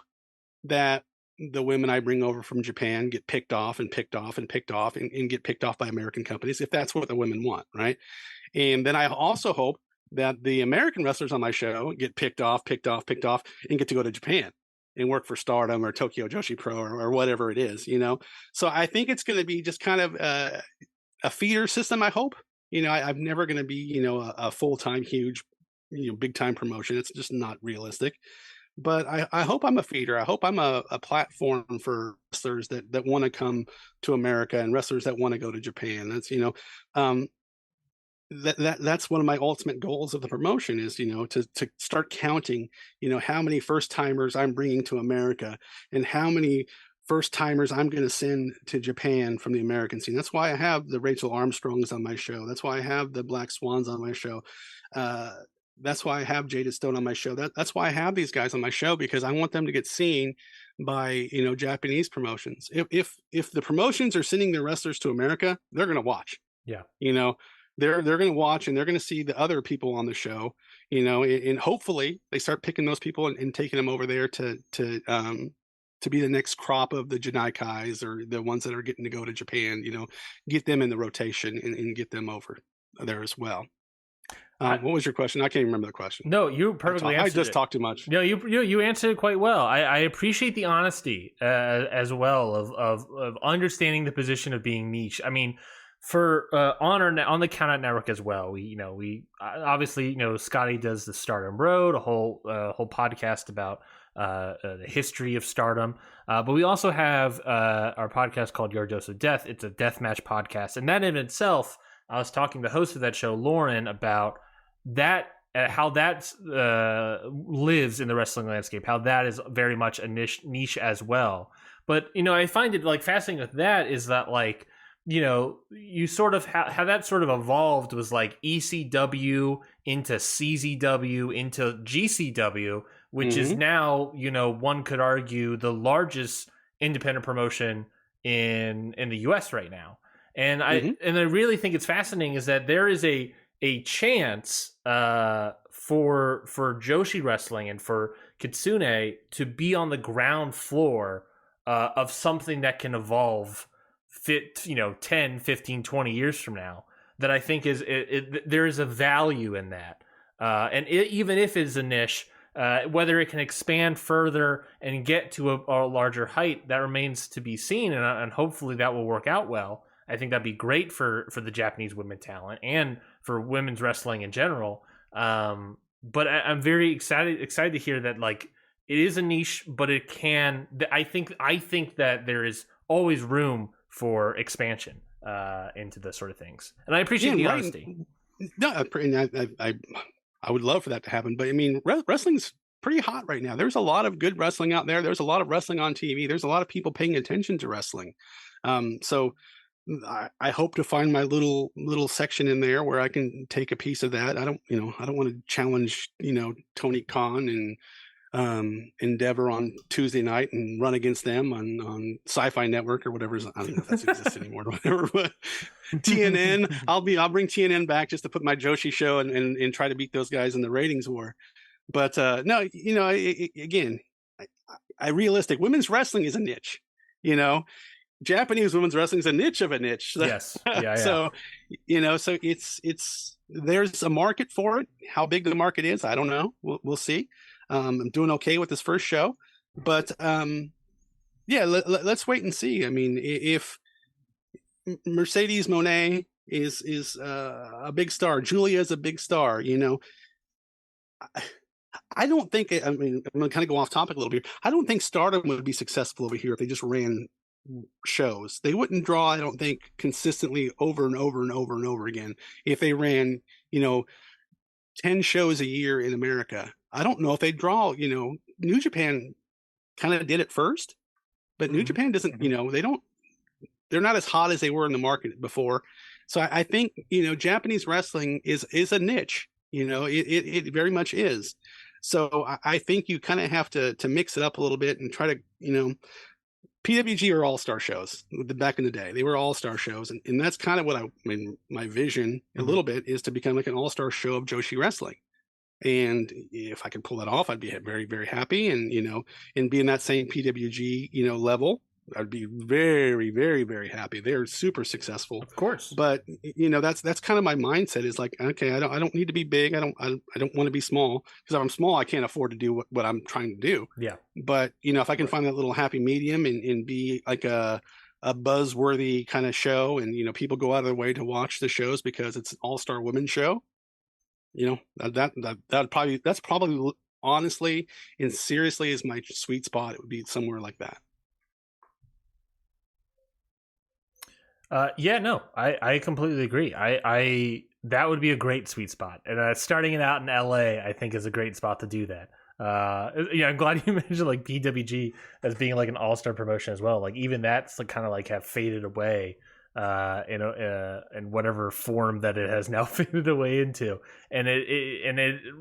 C: that the women I bring over from Japan get picked off and picked off and picked off and get picked off by American companies if that's what the women want, right? And then I also hope that the American wrestlers on my show get picked off, and get to go to Japan and work for Stardom or Tokyo Joshi Pro or whatever it is, So I think it's going to be just kind of a feeder system, I hope. I'm never going to be, a full-time, huge, big-time promotion. It's just not realistic. But I hope I'm a feeder. I hope I'm a platform for wrestlers that want to come to America and wrestlers that want to go to Japan. That's, that's one of my ultimate goals of the promotion is, to start counting, how many first timers I'm bringing to America and how many first timers I'm going to send to Japan from the American scene. That's why I have the Rachel Armstrongs on my show. That's why I have the Black Swans on my show. That's why I have Jaded Stone on my show. That's why I have these guys on my show, because I want them to get seen by, Japanese promotions. If the promotions are sending their wrestlers to America, they're going to watch.
A: Yeah.
C: They're going to watch and they're going to see the other people on the show, and hopefully they start picking those people and taking them over there to be the next crop of the Janaikais or the ones that are getting to go to Japan, get them in the rotation and get them over there as well. What was your question? I can't even remember the question.
A: No, you perfectly answered
C: I just talked too much.
A: No, you answered it quite well. I appreciate the honesty as well of understanding the position of being niche. I mean, for on the Countout Network as well. We obviously Scotty does the Stardom Road, a whole podcast about the history of Stardom, but we also have our podcast called Your Dose of Death. It's a deathmatch podcast, and that in itself, I was talking to the host of that show, Lauren, about that. How that lives in the wrestling landscape, how that is very much a niche as well. But I find it like fascinating with that is that like you sort of how that sort of evolved was like ECW into CZW into GCW, which is now one could argue the largest independent promotion in the US right now. And I really think it's fascinating is that there is a chance for Joshi wrestling and for Kitsune to be on the ground floor of something that can evolve 10, 15, 20 years from now, that I think there is a value in that. And even if it's a niche, whether it can expand further and get to a larger height, that remains to be seen. And hopefully that will work out well. I think that'd be great for the Japanese women talent and for women's wrestling in general. But I'm very excited to hear that like it is a niche, but it can. I think that there is always room for expansion into the sort of things, and I appreciate the honesty.
C: No, I would love for that to happen, but I mean, wrestling's pretty hot right now. There's a lot of good wrestling out there. There's a lot of wrestling on TV. There's a lot of people paying attention to wrestling. So I hope to find my little section in there where I can take a piece of that. I don't want to challenge, Tony Khan and Endeavor on Tuesday night and run against them on Sci-Fi Network or whatever. I don't know if that exists anymore or whatever, but TNN, I'll bring TNN back just to put my Joshi show and try to beat those guys in the ratings war. But no, again, I realistic. Women's wrestling is a niche, Japanese women's wrestling is a niche of a niche.
A: Yes. Yeah.
C: So, so it's there's a market for it. How big the market is, I don't know. We'll see. I'm doing okay with this first show, but let's wait and see. I mean, if Mercedes Moné is a big star, Julia is a big star, I don't think. I mean, I'm going to kind of go off topic a little bit. I don't think Stardom would be successful over here if they just ran shows. They wouldn't draw, I don't think, consistently over and over and over and over again if they ran 10 shows a year in America. I don't know if they draw. New Japan kind of did it first, but New Japan doesn't. They're not as hot as they were in the market before. So I think Japanese wrestling is a niche. It very much is. So I think you kind of have to mix it up a little bit and try to PWG are all-star shows. Back in the day, they were all-star shows, and that's kind of what my vision a little bit is to become like an all-star show of Joshi wrestling. And if I could pull that off, I'd be very, very happy. And and be in that same PWG level, I'd be very, very, very happy. They're super successful,
A: of course.
C: But that's kind of my mindset is like, okay, I don't need to be big. I don't want to be small, because if I'm small, I can't afford to do what I'm trying to do.
A: Yeah.
C: But if I can find that little happy medium and be like a buzzworthy kind of show, and people go out of their way to watch the shows because it's an all-star women's show, that's probably honestly and seriously is my sweet spot. It would be somewhere like that.
A: I completely agree. I that would be a great sweet spot, and starting it out in LA, I think is a great spot to do that. I'm glad you mentioned like PWG as being like an all-star promotion as well. Like even that's like kind of like have faded away in whatever form that it has now faded away into. And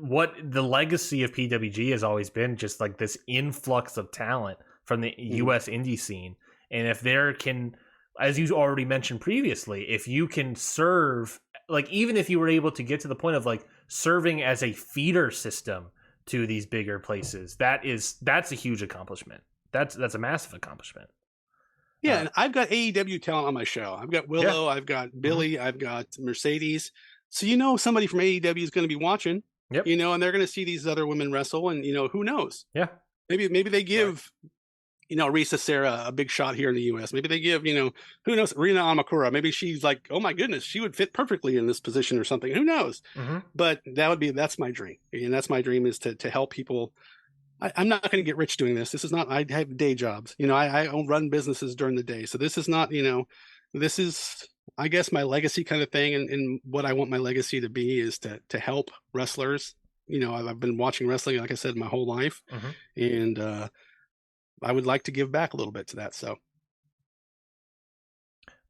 A: what the legacy of PWG has always been just like this influx of talent from the US indie scene. And if there can, as you already mentioned previously, if you can serve, like even if you were able to get to the point of like serving as a feeder system to these bigger places, that's a huge accomplishment. That's a massive accomplishment.
C: Yeah, and I've got AEW talent on my show. I've got Willow, I've got Billy, I've got Mercedes. So somebody from AEW is going to be watching.
A: Yep.
C: And they're going to see these other women wrestle, and who knows?
A: Yeah.
C: Maybe they give Risa Sarah a big shot here in the U.S. Maybe they give, who knows, Rina Amakura. Maybe she's like, oh my goodness, she would fit perfectly in this position or something. Who knows?
A: Mm-hmm.
C: But that's my dream, and that's my dream is to help people. I'm not going to get rich doing this. This is not. I have day jobs. I run businesses during the day, so this is not. This is, I guess, my legacy kind of thing, and what I want my legacy to be is to help wrestlers. I've been watching wrestling, like I said, my whole life, and I would like to give back a little bit to that. So,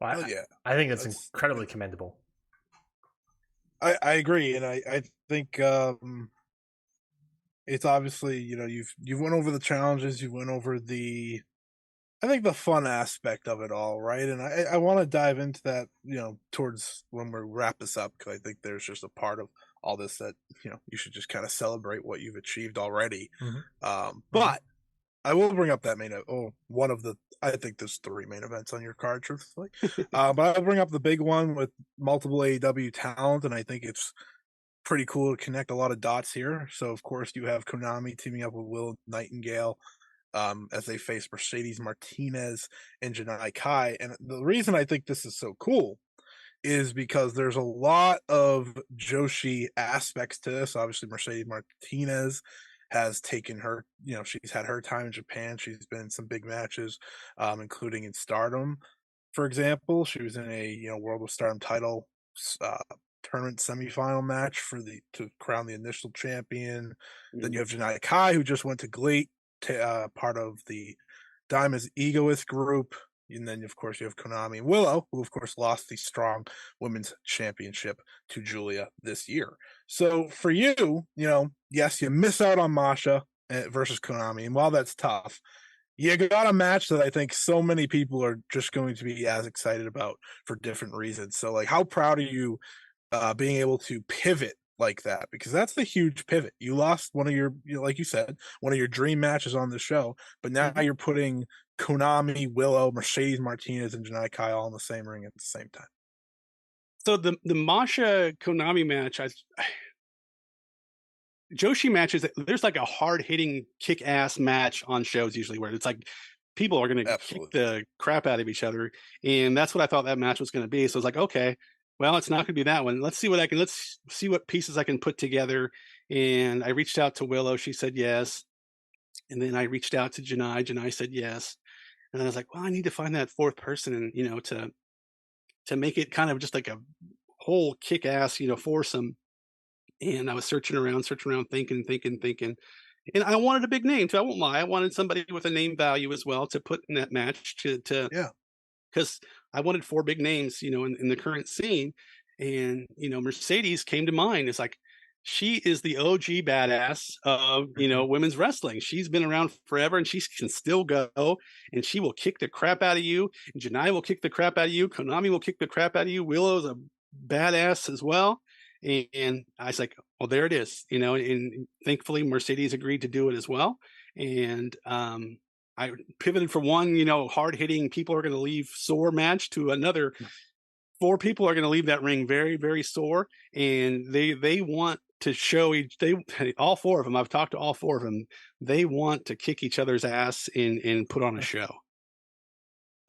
A: well, I think that's incredibly commendable.
B: I agree, and I think it's obviously you've went over the challenges, you went over the fun aspect of it all, right? And I want to dive into that towards when we wrap this up, because I think there's just a part of all this that you should just kind of celebrate what you've achieved already. But I will bring up that one of the, I think there's 3 main events on your card, truthfully. But I'll bring up the big one with multiple AEW talent, and I think it's pretty cool to connect a lot of dots here. So, of course, you have Konami teaming up with Will Nightingale as they face Mercedes Martinez and Janai Kai. And the reason I think this is so cool is because there's a lot of Joshi aspects to this. Obviously, Mercedes Martinez has taken her, she's had her time in Japan. She's been in some big matches, including in Stardom, for example. She was in a, World of Stardom title tournament semifinal match to crown the initial champion. Then you have Janai Kai, who just went to GLEAT, part of the Diamond's Egoist group. And then, of course, you have Konami and Willow, who, of course, lost the Strong Women's Championship to Julia this year. So for you, yes, you miss out on Masha versus Konami. And while that's tough, you got a match that I think so many people are just going to be as excited about for different reasons. So, like, how proud are you being able to pivot like that? Because that's the huge pivot. You lost one of your, like you said, one of your dream matches on the show, but now you're putting Konami, Willow, Mercedes Martinez, and Janai Kai all in the same ring at the same time.
C: So the Masha Konami match, Joshi matches, there's like a hard hitting kick ass match on shows usually where it's like people are going to kick the crap out of each other, and that's what I thought that match was going to be. So I was like, okay, well, it's not going to be that one. Let's see what pieces I can put together. And I reached out to Willow. She said yes. And then I reached out to Janai. Janai said yes. And I was like, well, I need to find that 4th person, and to make it kind of just like a whole kick ass, foursome. And I was searching around, thinking. And I wanted a big name too. I won't lie. I wanted somebody with a name value as well to put in that match because I wanted 4 big names, in the current scene. And, Mercedes came to mind. It's like, she is the OG badass of, women's wrestling. She's been around forever, and she can still go, and she will kick the crap out of you. And Janai will kick the crap out of you. Konami will kick the crap out of you. Willow's a badass as well. And I was like, well, there it is, and thankfully Mercedes agreed to do it as well. And I pivoted from one, hard hitting, people are going to leave sore match to another. 4 people are going to leave that ring very, very sore, and they want to show all 4 of them. I've talked to all 4 of them. They want to kick each other's ass and put on a show.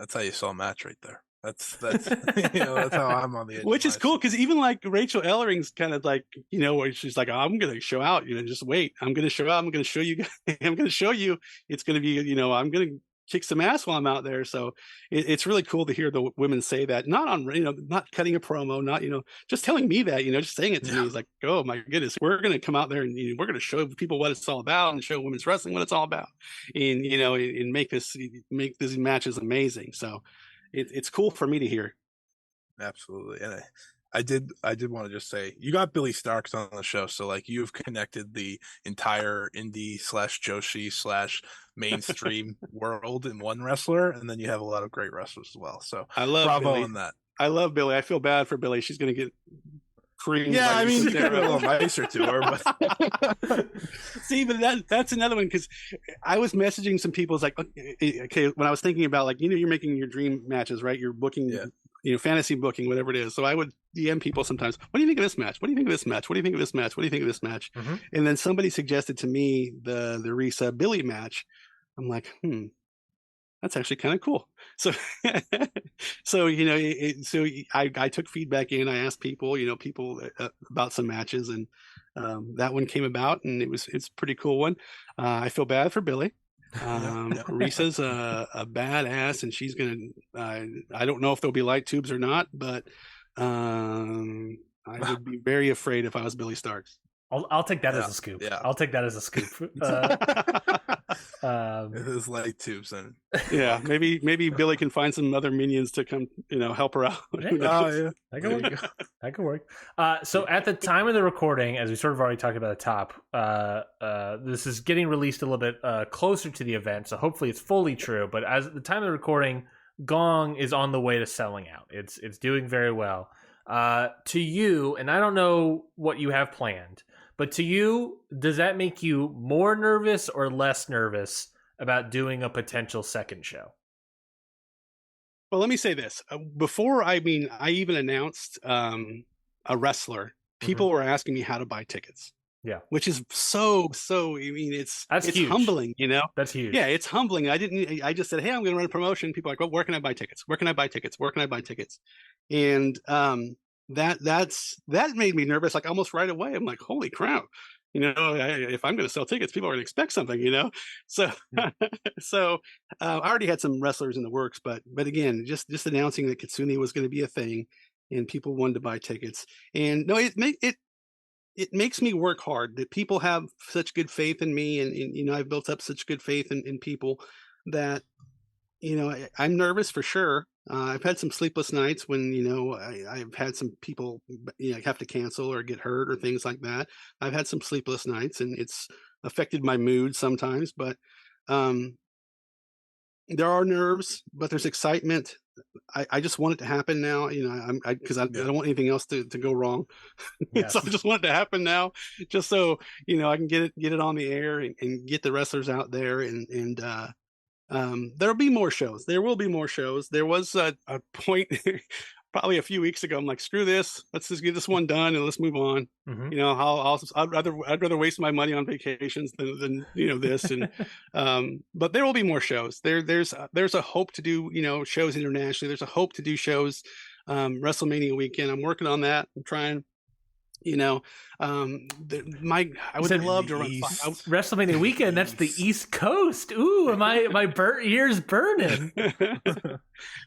B: That's how you saw a match right there. That's that's how I'm on the edge.
C: Which is cool, because even like Rachel Ellering's kind of like, where she's like, I'm gonna show out, just wait. I'm gonna show out, I'm gonna show you I'm gonna show you it's gonna be, I'm gonna kick some ass while I'm out there. So it's really cool to hear the women say that, not on, not cutting a promo, not, just telling me that, just saying it to me is like, oh my goodness, we're going to come out there and we're going to show people what it's all about and show women's wrestling what it's all about, and, and make these matches amazing. So it's cool for me to hear.
B: Absolutely. And I did want to just say, you got Billy Starks on the show, so like you've connected the entire indie / Joshi / mainstream world in one wrestler, and then you have a lot of great wrestlers as well. So
C: I love
B: bravo
C: Billy.
B: on that.
C: I love Billy. I feel bad for Billy. She's gonna get creamed.
B: Yeah, I mean, you could be a little nicer to her, but
C: see, but that's another one, because I was messaging some people. It's like, okay, when I was thinking about, like, you're making your dream matches, right? You're booking, fantasy booking, whatever it is. So I would DM people sometimes. What do you think of this match? What do you think of this match? What do you think of this match? What do you think of this match? And then somebody suggested to me the Risa Billy match. I'm like, that's actually kind of cool. So, so I took feedback in. I asked people, people about some matches, and that one came about, and it's a pretty cool one. I feel bad for Billy. Risa's a badass, and she's gonna. I don't know if there'll be light tubes or not, but I would be very afraid if I was Billy Starks.
A: I'll take that as a scoop.
B: Yeah.
A: I'll take that as a scoop.
B: It is light tubes, and
C: yeah, maybe Billy can find some other minions to come, help her out.
B: yeah,
A: that could work. That could work. So at the time of the recording, as we sort of already talked about at the top, this is getting released a little bit closer to the event, so hopefully it's fully true. But as at the time of the recording, GONG is on the way to selling out. It's doing very well. To you, and I don't know what you have planned, but to you, does that make you more nervous or less nervous about doing a potential second show?
C: Well, let me say this. Before I even announced a wrestler, people were asking me how to buy tickets.
A: Yeah.
C: Which is so it's
A: huge.
C: humbling,
A: That's huge.
C: Yeah, it's humbling. I just said, hey, I'm going to run a promotion. People are like, well, where can I buy tickets? Where can I buy tickets? Where can I buy tickets? And that made me nervous, like almost right away. I'm like, holy crap. If I'm going to sell tickets, people are going to expect something, So, so I already had some wrestlers in the works, but again, just announcing that Kitsune was going to be a thing, and people wanted to buy tickets. And no, it makes me work hard that people have such good faith in me, and I've built up such good faith in people that I'm nervous for sure. I've had some sleepless nights when I've had some people have to cancel or get hurt or things like that. I've had some sleepless nights, and it's affected my mood sometimes. But there are nerves, but there's excitement. I just want it to happen now. Because I don't want anything else to go wrong.
A: Yes.
C: So I just want it to happen now, just so I can get it on the air and get the wrestlers out there, and there'll be more shows. There will be more shows. There was a point probably a few weeks ago. I'm like, screw this. Let's just get this one done and let's move on. I'd rather waste my money on vacations than this. And but there will be more shows. There's a hope to do shows internationally. There's a hope to do shows WrestleMania weekend. I'm working on that. I'm trying. I would love to run
A: WrestleMania weekend. That's the East Coast. Ooh, my ears burning.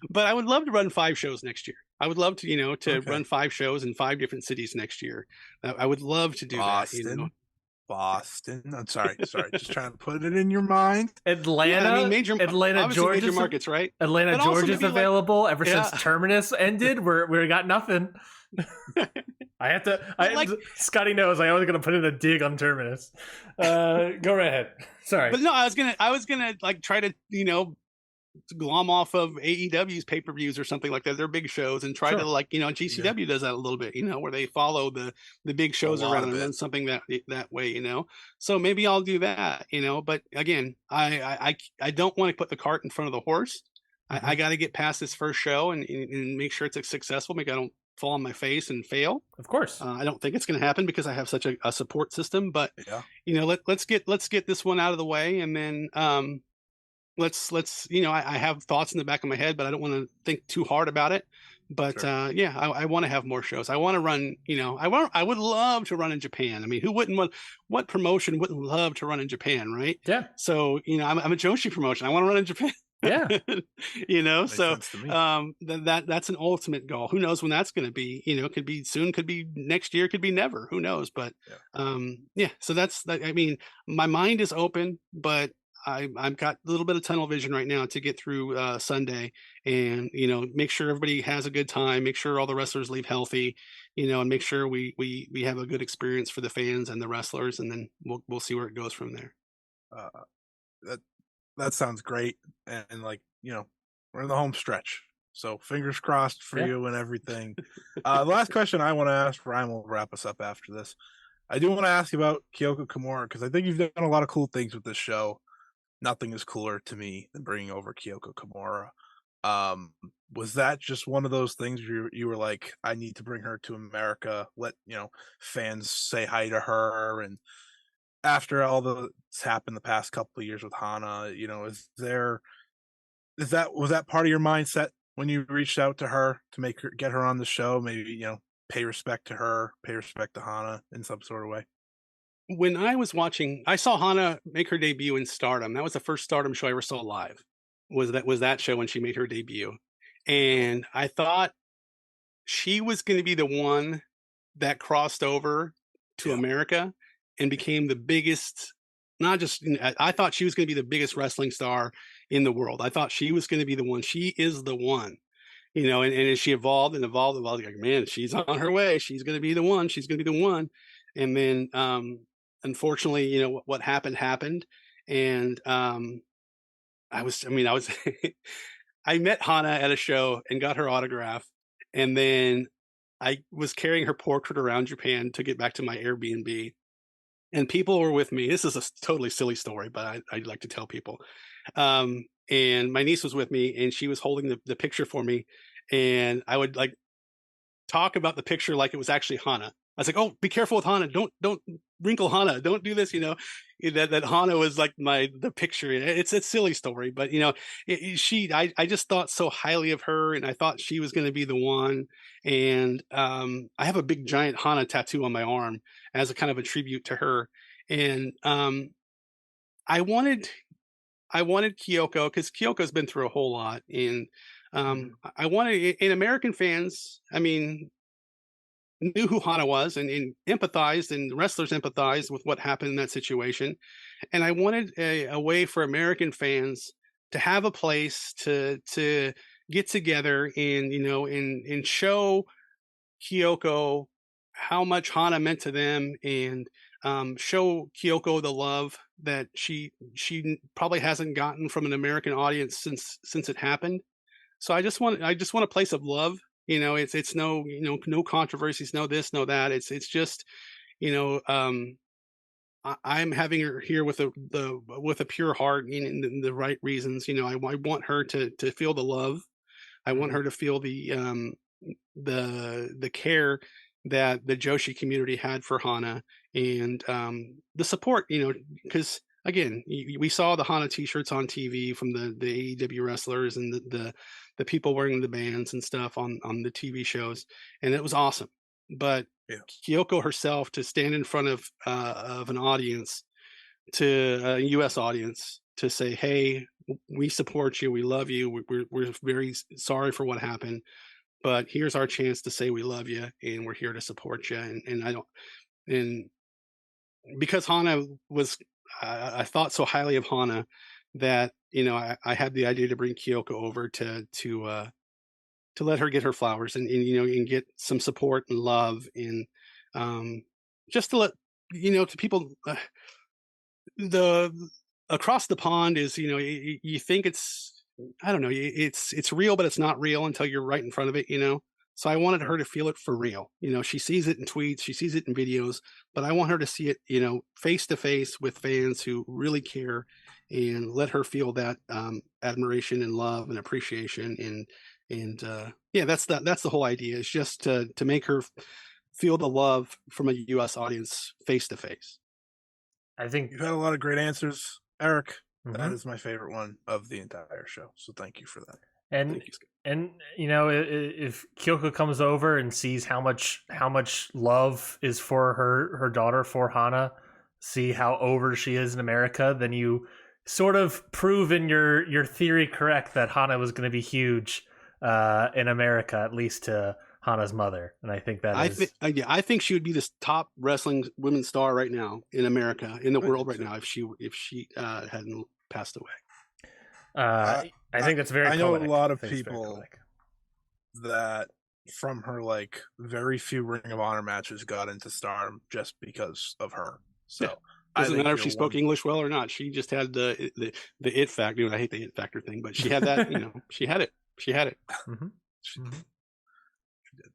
C: But I would love to run 5 shows next year. I would love to run 5 shows in 5 different cities next year. I would love to do that.
B: Boston. I'm sorry. Just trying to put it in your mind.
A: Atlanta, Atlanta, Georgia,
C: major markets, right?
A: Atlanta, Georgia's available ever since Terminus ended. We got nothing. Scotty knows I was gonna put in a dig on Terminus. Go right ahead. Sorry,
C: but no, I was gonna like try to glom off of AEW's pay-per-views or something like that. They're big shows, and try to GCW does that a little bit, where they follow the big shows around and run something that way, So maybe I'll do that, But again, I don't want to put the cart in front of the horse. I got to get past this first show and make sure it's successful. Maybe I don't fall on my face and fail.
A: Of course.
C: I don't think it's going to happen because I have such a support system, but let's get this one out of the way, and then let's I have thoughts in the back of my head, but I don't want to think too hard about it. But I want to have more shows. I want to run, I would love to run in Japan. I mean, what promotion wouldn't love to run in Japan, right?
A: Yeah.
C: So, I'm a Joshi promotion. I want to run in Japan.
A: Yeah.
C: So that's an ultimate goal. Who knows when that's going to be? Could be soon, could be next year, could be never. Who knows? But so that's my mind is open, but I've got a little bit of tunnel vision right now to get through Sunday, and make sure everybody has a good time, make sure all the wrestlers leave healthy, and make sure we have a good experience for the fans and the wrestlers, and then we'll see where it goes from there.
B: That sounds great, and we're in the home stretch, so fingers crossed for you and everything. The last question I want to ask, Ryan will wrap us up after this. I do want to ask you about Kyoko Kimura, because I think you've done a lot of cool things with this show. Nothing is cooler to me than bringing over Kyoko Kimura. Was that just one of those things where you were like, I need to bring her to America, let fans say hi to her? And after all that's happened the past couple of years with Hana, is there was that part of your mindset when you reached out to her to get her on the show? Maybe pay respect to her, pay respect to Hana in some sort of way.
C: When I was watching, I saw Hana make her debut in Stardom. That was the first Stardom show I ever saw live. Was that show when she made her debut, and I thought she was going to be the one that crossed over to America and became the biggest. Not just, I thought she was going to be the biggest wrestling star in the world. I thought she was going to be the one. She is the one, and as she evolved and evolved, like, man, she's on her way. She's going to be the one. She's going to be the one. And then, unfortunately, what happened. And I was I met Hana at a show and got her autograph. And then I was carrying her portrait around Japan, took it back to my Airbnb. And people were with me. This is a totally silly story, but I'd like to tell people. And my niece was with me, and she was holding the picture for me. And I would like talk about the picture like it was actually Hana. I was like, "Oh, be careful with Hana. Don't wrinkle Hana. Don't do this." That Hana was like the picture. It's a silly story, but I just thought so highly of her, and I thought she was going to be the one. And I have a big giant Hana tattoo on my arm as a kind of a tribute to her. And I wanted Kyoko, because Kyoko's been through a whole lot, and I wanted, and American fans, knew who Hana was and empathized, and the wrestlers empathized with what happened in that situation. And I wanted a way for American fans to have a place to get together and show Kyoko how much Hana meant to them, and show Kyoko the love that she probably hasn't gotten from an American audience since it happened. So I just want a place of love. It's no no controversies, no this, no that. It's just I'm having her here with a pure heart and the right reasons. I want her to feel the love. I want her to feel the care that the Joshi community had for Hana, and the support. Because again, we saw the Hana T-shirts on TV from the AEW wrestlers and the people wearing the bands and stuff on the TV shows, and it was awesome. But Kyoko herself, to stand in front of an audience, to a U.S. audience, to say, "Hey, we support you, we love you, we're very sorry for what happened, but here's our chance to say we love you, and we're here to support you." And because Hana was, I thought so highly of Hana that I had the idea to bring Kyoko over to let her get her flowers and get some support and love, and just to let to people, the across the pond is you think it's, I don't know, it's real, but it's not real until you're right in front of it. So I wanted her to feel it for real. She sees it in tweets, she sees it in videos, but I want her to see it, face to face with fans who really care, and let her feel that admiration and love and appreciation. And that's the whole idea, is just to make her feel the love from a U.S. audience face to face.
A: I think
B: you've had a lot of great answers, Eric. Mm-hmm. That is my favorite one of the entire show. So thank you for that.
A: And if Kyoko comes over and sees how much love is for her daughter, for Hana, see how over she is in America, then you sort of proven your theory correct that Hana was going to be huge in America, at least to Hana's mother. And I think that
C: I think she would be the top wrestling women's star right now in America, in the world right now, if she hadn't passed away.
A: I think that's very.
B: I know a lot of people that from her very few Ring of Honor matches got into Stardom just because of her. So
C: doesn't matter if she spoke English well or not. She just had the it factor. I hate the it factor thing, but she had that. She had it.
A: Mm-hmm. She did.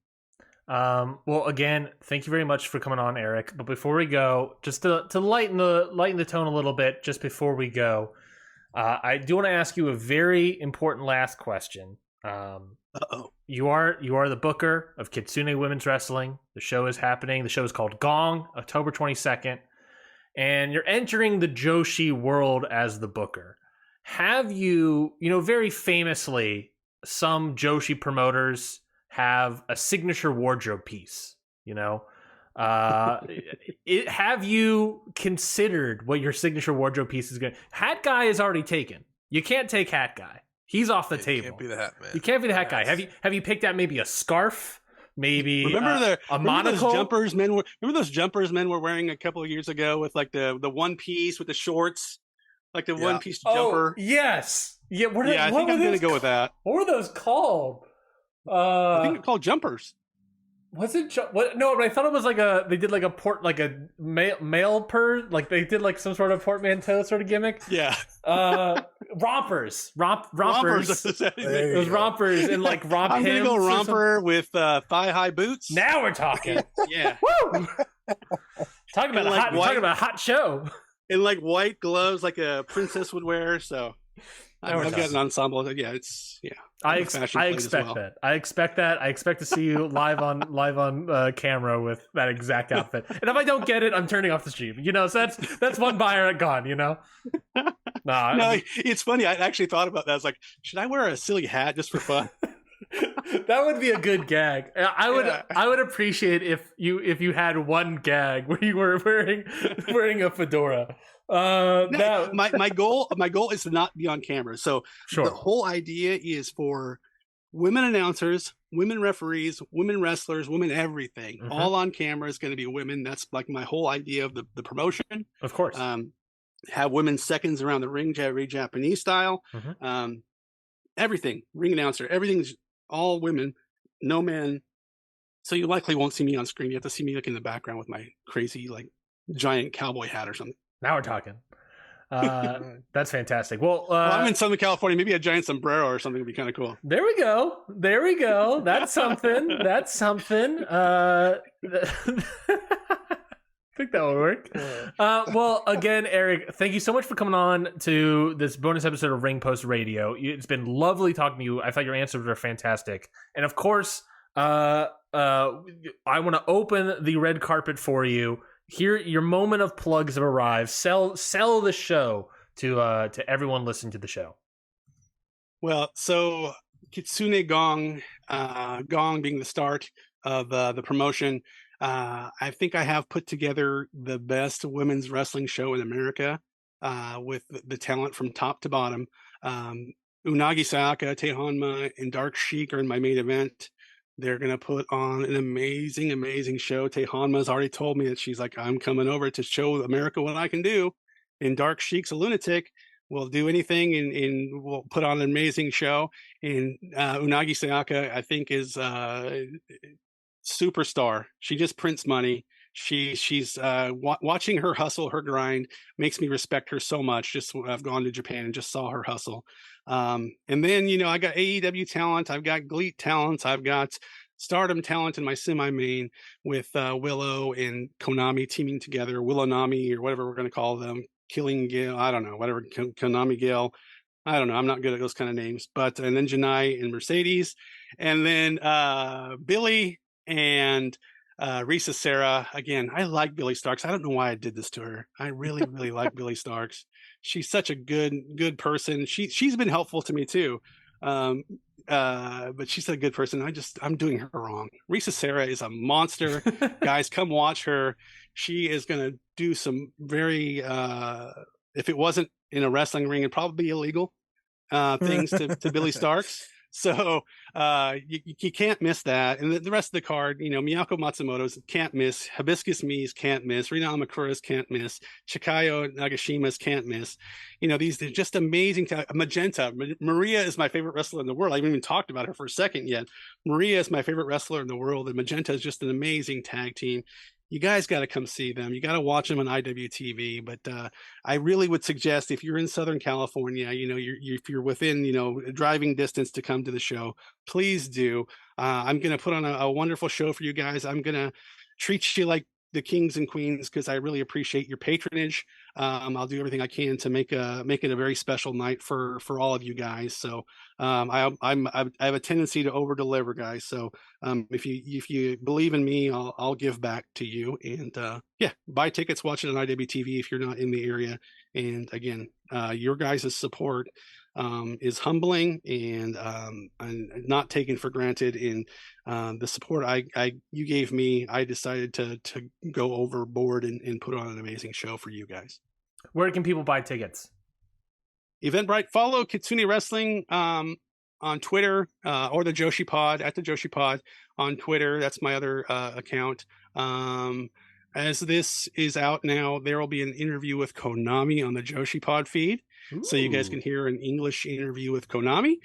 A: Well, again, thank you very much for coming on, Eric. But before we go, just to lighten the tone a little bit, just before we go, I do want to ask you a very important last question. You are the booker of Kitsune Women's Wrestling. The show is happening. The show is called GONG, October 22nd, and you're entering the Joshi world as the booker. have you, very famously, some Joshi promoters have a signature wardrobe piece, have you considered what your signature wardrobe piece is going to? Hat guy is already taken. You can't take hat guy. He's off the table.
B: You can't be the hat man.
A: You can't be the hat guy. Have you picked out maybe a scarf? Maybe
C: remember
A: a monocle?
C: Remember those jumpers men were wearing a couple of years ago with like the one piece with the shorts, like the one piece jumper.
A: Yes. Yeah.
C: I think I'm gonna go with that.
A: What were those called?
C: I think they're called jumpers.
A: Was it? No, but I thought it was they did like a male purse, like they did like some sort of portmanteau sort of gimmick.
C: Yeah.
A: Rompers.
B: It
A: was rompers and like romp
C: I'm gonna go romper with thigh high boots.
A: Now we're talking.
C: Yeah.
A: Woo! Talking about a hot show.
C: And like white gloves, like a princess would wear. So I've got an ensemble. Yeah, I expect
A: that. I expect that. I expect to see you live on camera with that exact outfit. And if I don't get it, I'm turning off the stream. So that's one buyer gone. No,
C: it's funny. I actually thought about that. I was like, should I wear a silly hat just for fun?
A: That would be a good gag. I would appreciate if you had one gag where you were wearing a fedora.
C: My goal is to not be on camera. So
A: sure.
C: The whole idea is for women announcers, women referees, women wrestlers, women everything. Mm-hmm. All on camera is going to be women. That's like my whole idea of the promotion.
A: Of course.
C: Have women seconds around the ring, very Japanese style. Mm-hmm. Everything, ring announcer, everything's all women, no men. So you likely won't see me on screen. You have to see me like in the background with my crazy like giant cowboy hat or something.
A: Now we're talking. That's fantastic. Well,
C: I'm in Southern California. Maybe a giant sombrero or something would be kind of cool.
A: There we go. That's something. I think that would work. Well, again, Eric, thank you so much for coming on to this bonus episode of Ring Post Radio. It's been lovely talking to you. I thought your answers were fantastic. And of course, I want to open the red carpet for you. Here, your moment of plugs have arrived. Sell the show to everyone listening to the show.
C: Well, so Kitsune GONG, GONG being the start of the promotion. I think I have put together the best women's wrestling show in America, with the talent from top to bottom. Unagi Sayaka, Tehanma, and Dark Sheik are in my main event. They're going to put on an amazing, amazing show. Tehanma's already told me that she's like, I'm coming over to show America what I can do. And Dark Sheik's a lunatic. Will do anything and will put on an amazing show. And Unagi Sayaka, I think, is superstar. She just prints money. She's watching her hustle, her grind makes me respect her so much. Just I've gone to Japan and just saw her hustle. And then, I got AEW talent. I've got GLEAT talents. I've got Stardom talent in my semi-main with Willow and Konami teaming together. Willow Nami or whatever we're going to call them. Killing Gale. I don't know. Whatever. Konami Gale. I don't know. I'm not good at those kind of names. But and then Janai and Mercedes. And then Billy and Risa Sarah. Again, I like Billy Starks. I don't know why I did this to her. I really, really like Billy Starks. She's such a good person. She's been helpful to me too. But she's a good person. I'm doing her wrong. Risa Sarah is a monster. Guys, come watch her. She is going to do some very, if it wasn't in a wrestling ring, it'd probably be illegal things to Billy Starks. So you can't miss that. And the rest of the card, Miyako Matsumoto's can't miss. Hibiscus Mi's can't miss. Rina Amakura's can't miss. Chikayo Nagashima's can't miss. These are just amazing. Magenta. Maria is my favorite wrestler in the world. I haven't even talked about her for a second yet. Maria is my favorite wrestler in the world. And Magenta is just an amazing tag team. You guys got to come see them. You got to watch them on IWTV. But I really would suggest if you're in Southern California, if you're within, driving distance to come to the show, please do. I'm going to put on a wonderful show for you guys. I'm going to treat you like the kings and queens because I really appreciate your patronage. I'll do everything I can to make it a very special night for all of you guys. So I have a tendency to over deliver, guys. So if you believe in me, I'll give back to you. And buy tickets, watch it on IWTV if you're not in the area. And again, your guys' support is humbling and not taken for granted. And the support you gave me, I decided to go overboard and put on an amazing show for you guys.
A: Where can people buy tickets?
C: Eventbrite. Follow Kitsune Wrestling on Twitter, or the Joshi Pod, at the Joshi Pod on Twitter. That's my other account. As this is out now, there will be an interview with Konami on the Joshi Pod feed. Ooh. So you guys can hear an English interview with Konami.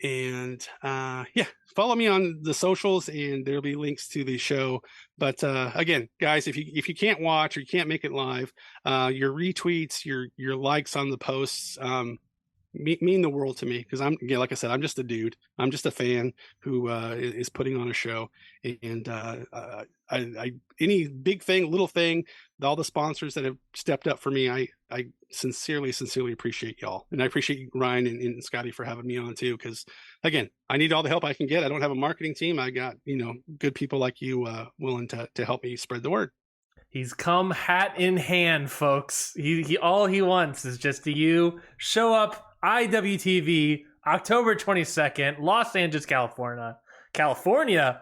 C: Yeah, follow me on the socials, and there'll be links to the show. But again, guys, if you can't watch or you can't make it live, your retweets, your likes on the posts mean the world to me, because like I said, I'm just a dude. I'm just a fan who is putting on a show. And any big thing, little thing, all the sponsors that have stepped up for me, I sincerely appreciate y'all. And I appreciate Ryan and Scotty for having me on too, because again, I need all the help I can get. I don't have a marketing team. I got, good people like you willing to help me spread the word.
A: He's come hat in hand, folks. He all he wants is just you show up IWTV October 22nd, Los Angeles, California. California.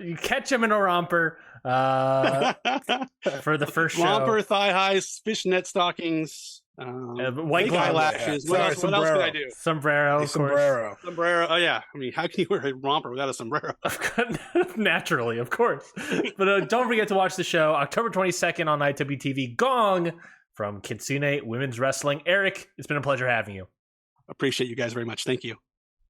A: You catch him in a romper for the first show.
C: Romper, thigh highs, fishnet stockings,
A: white
C: eyelashes. What else can I do?
A: Sombrero, of course.
C: Sombrero. Oh yeah. I mean, how can you wear a romper without a sombrero?
A: Naturally, of course. But don't forget to watch the show October 22nd on IWTV. Gong from Kitsune Women's Wrestling. Eric, it's been a pleasure having you.
C: Appreciate you guys very much. Thank you.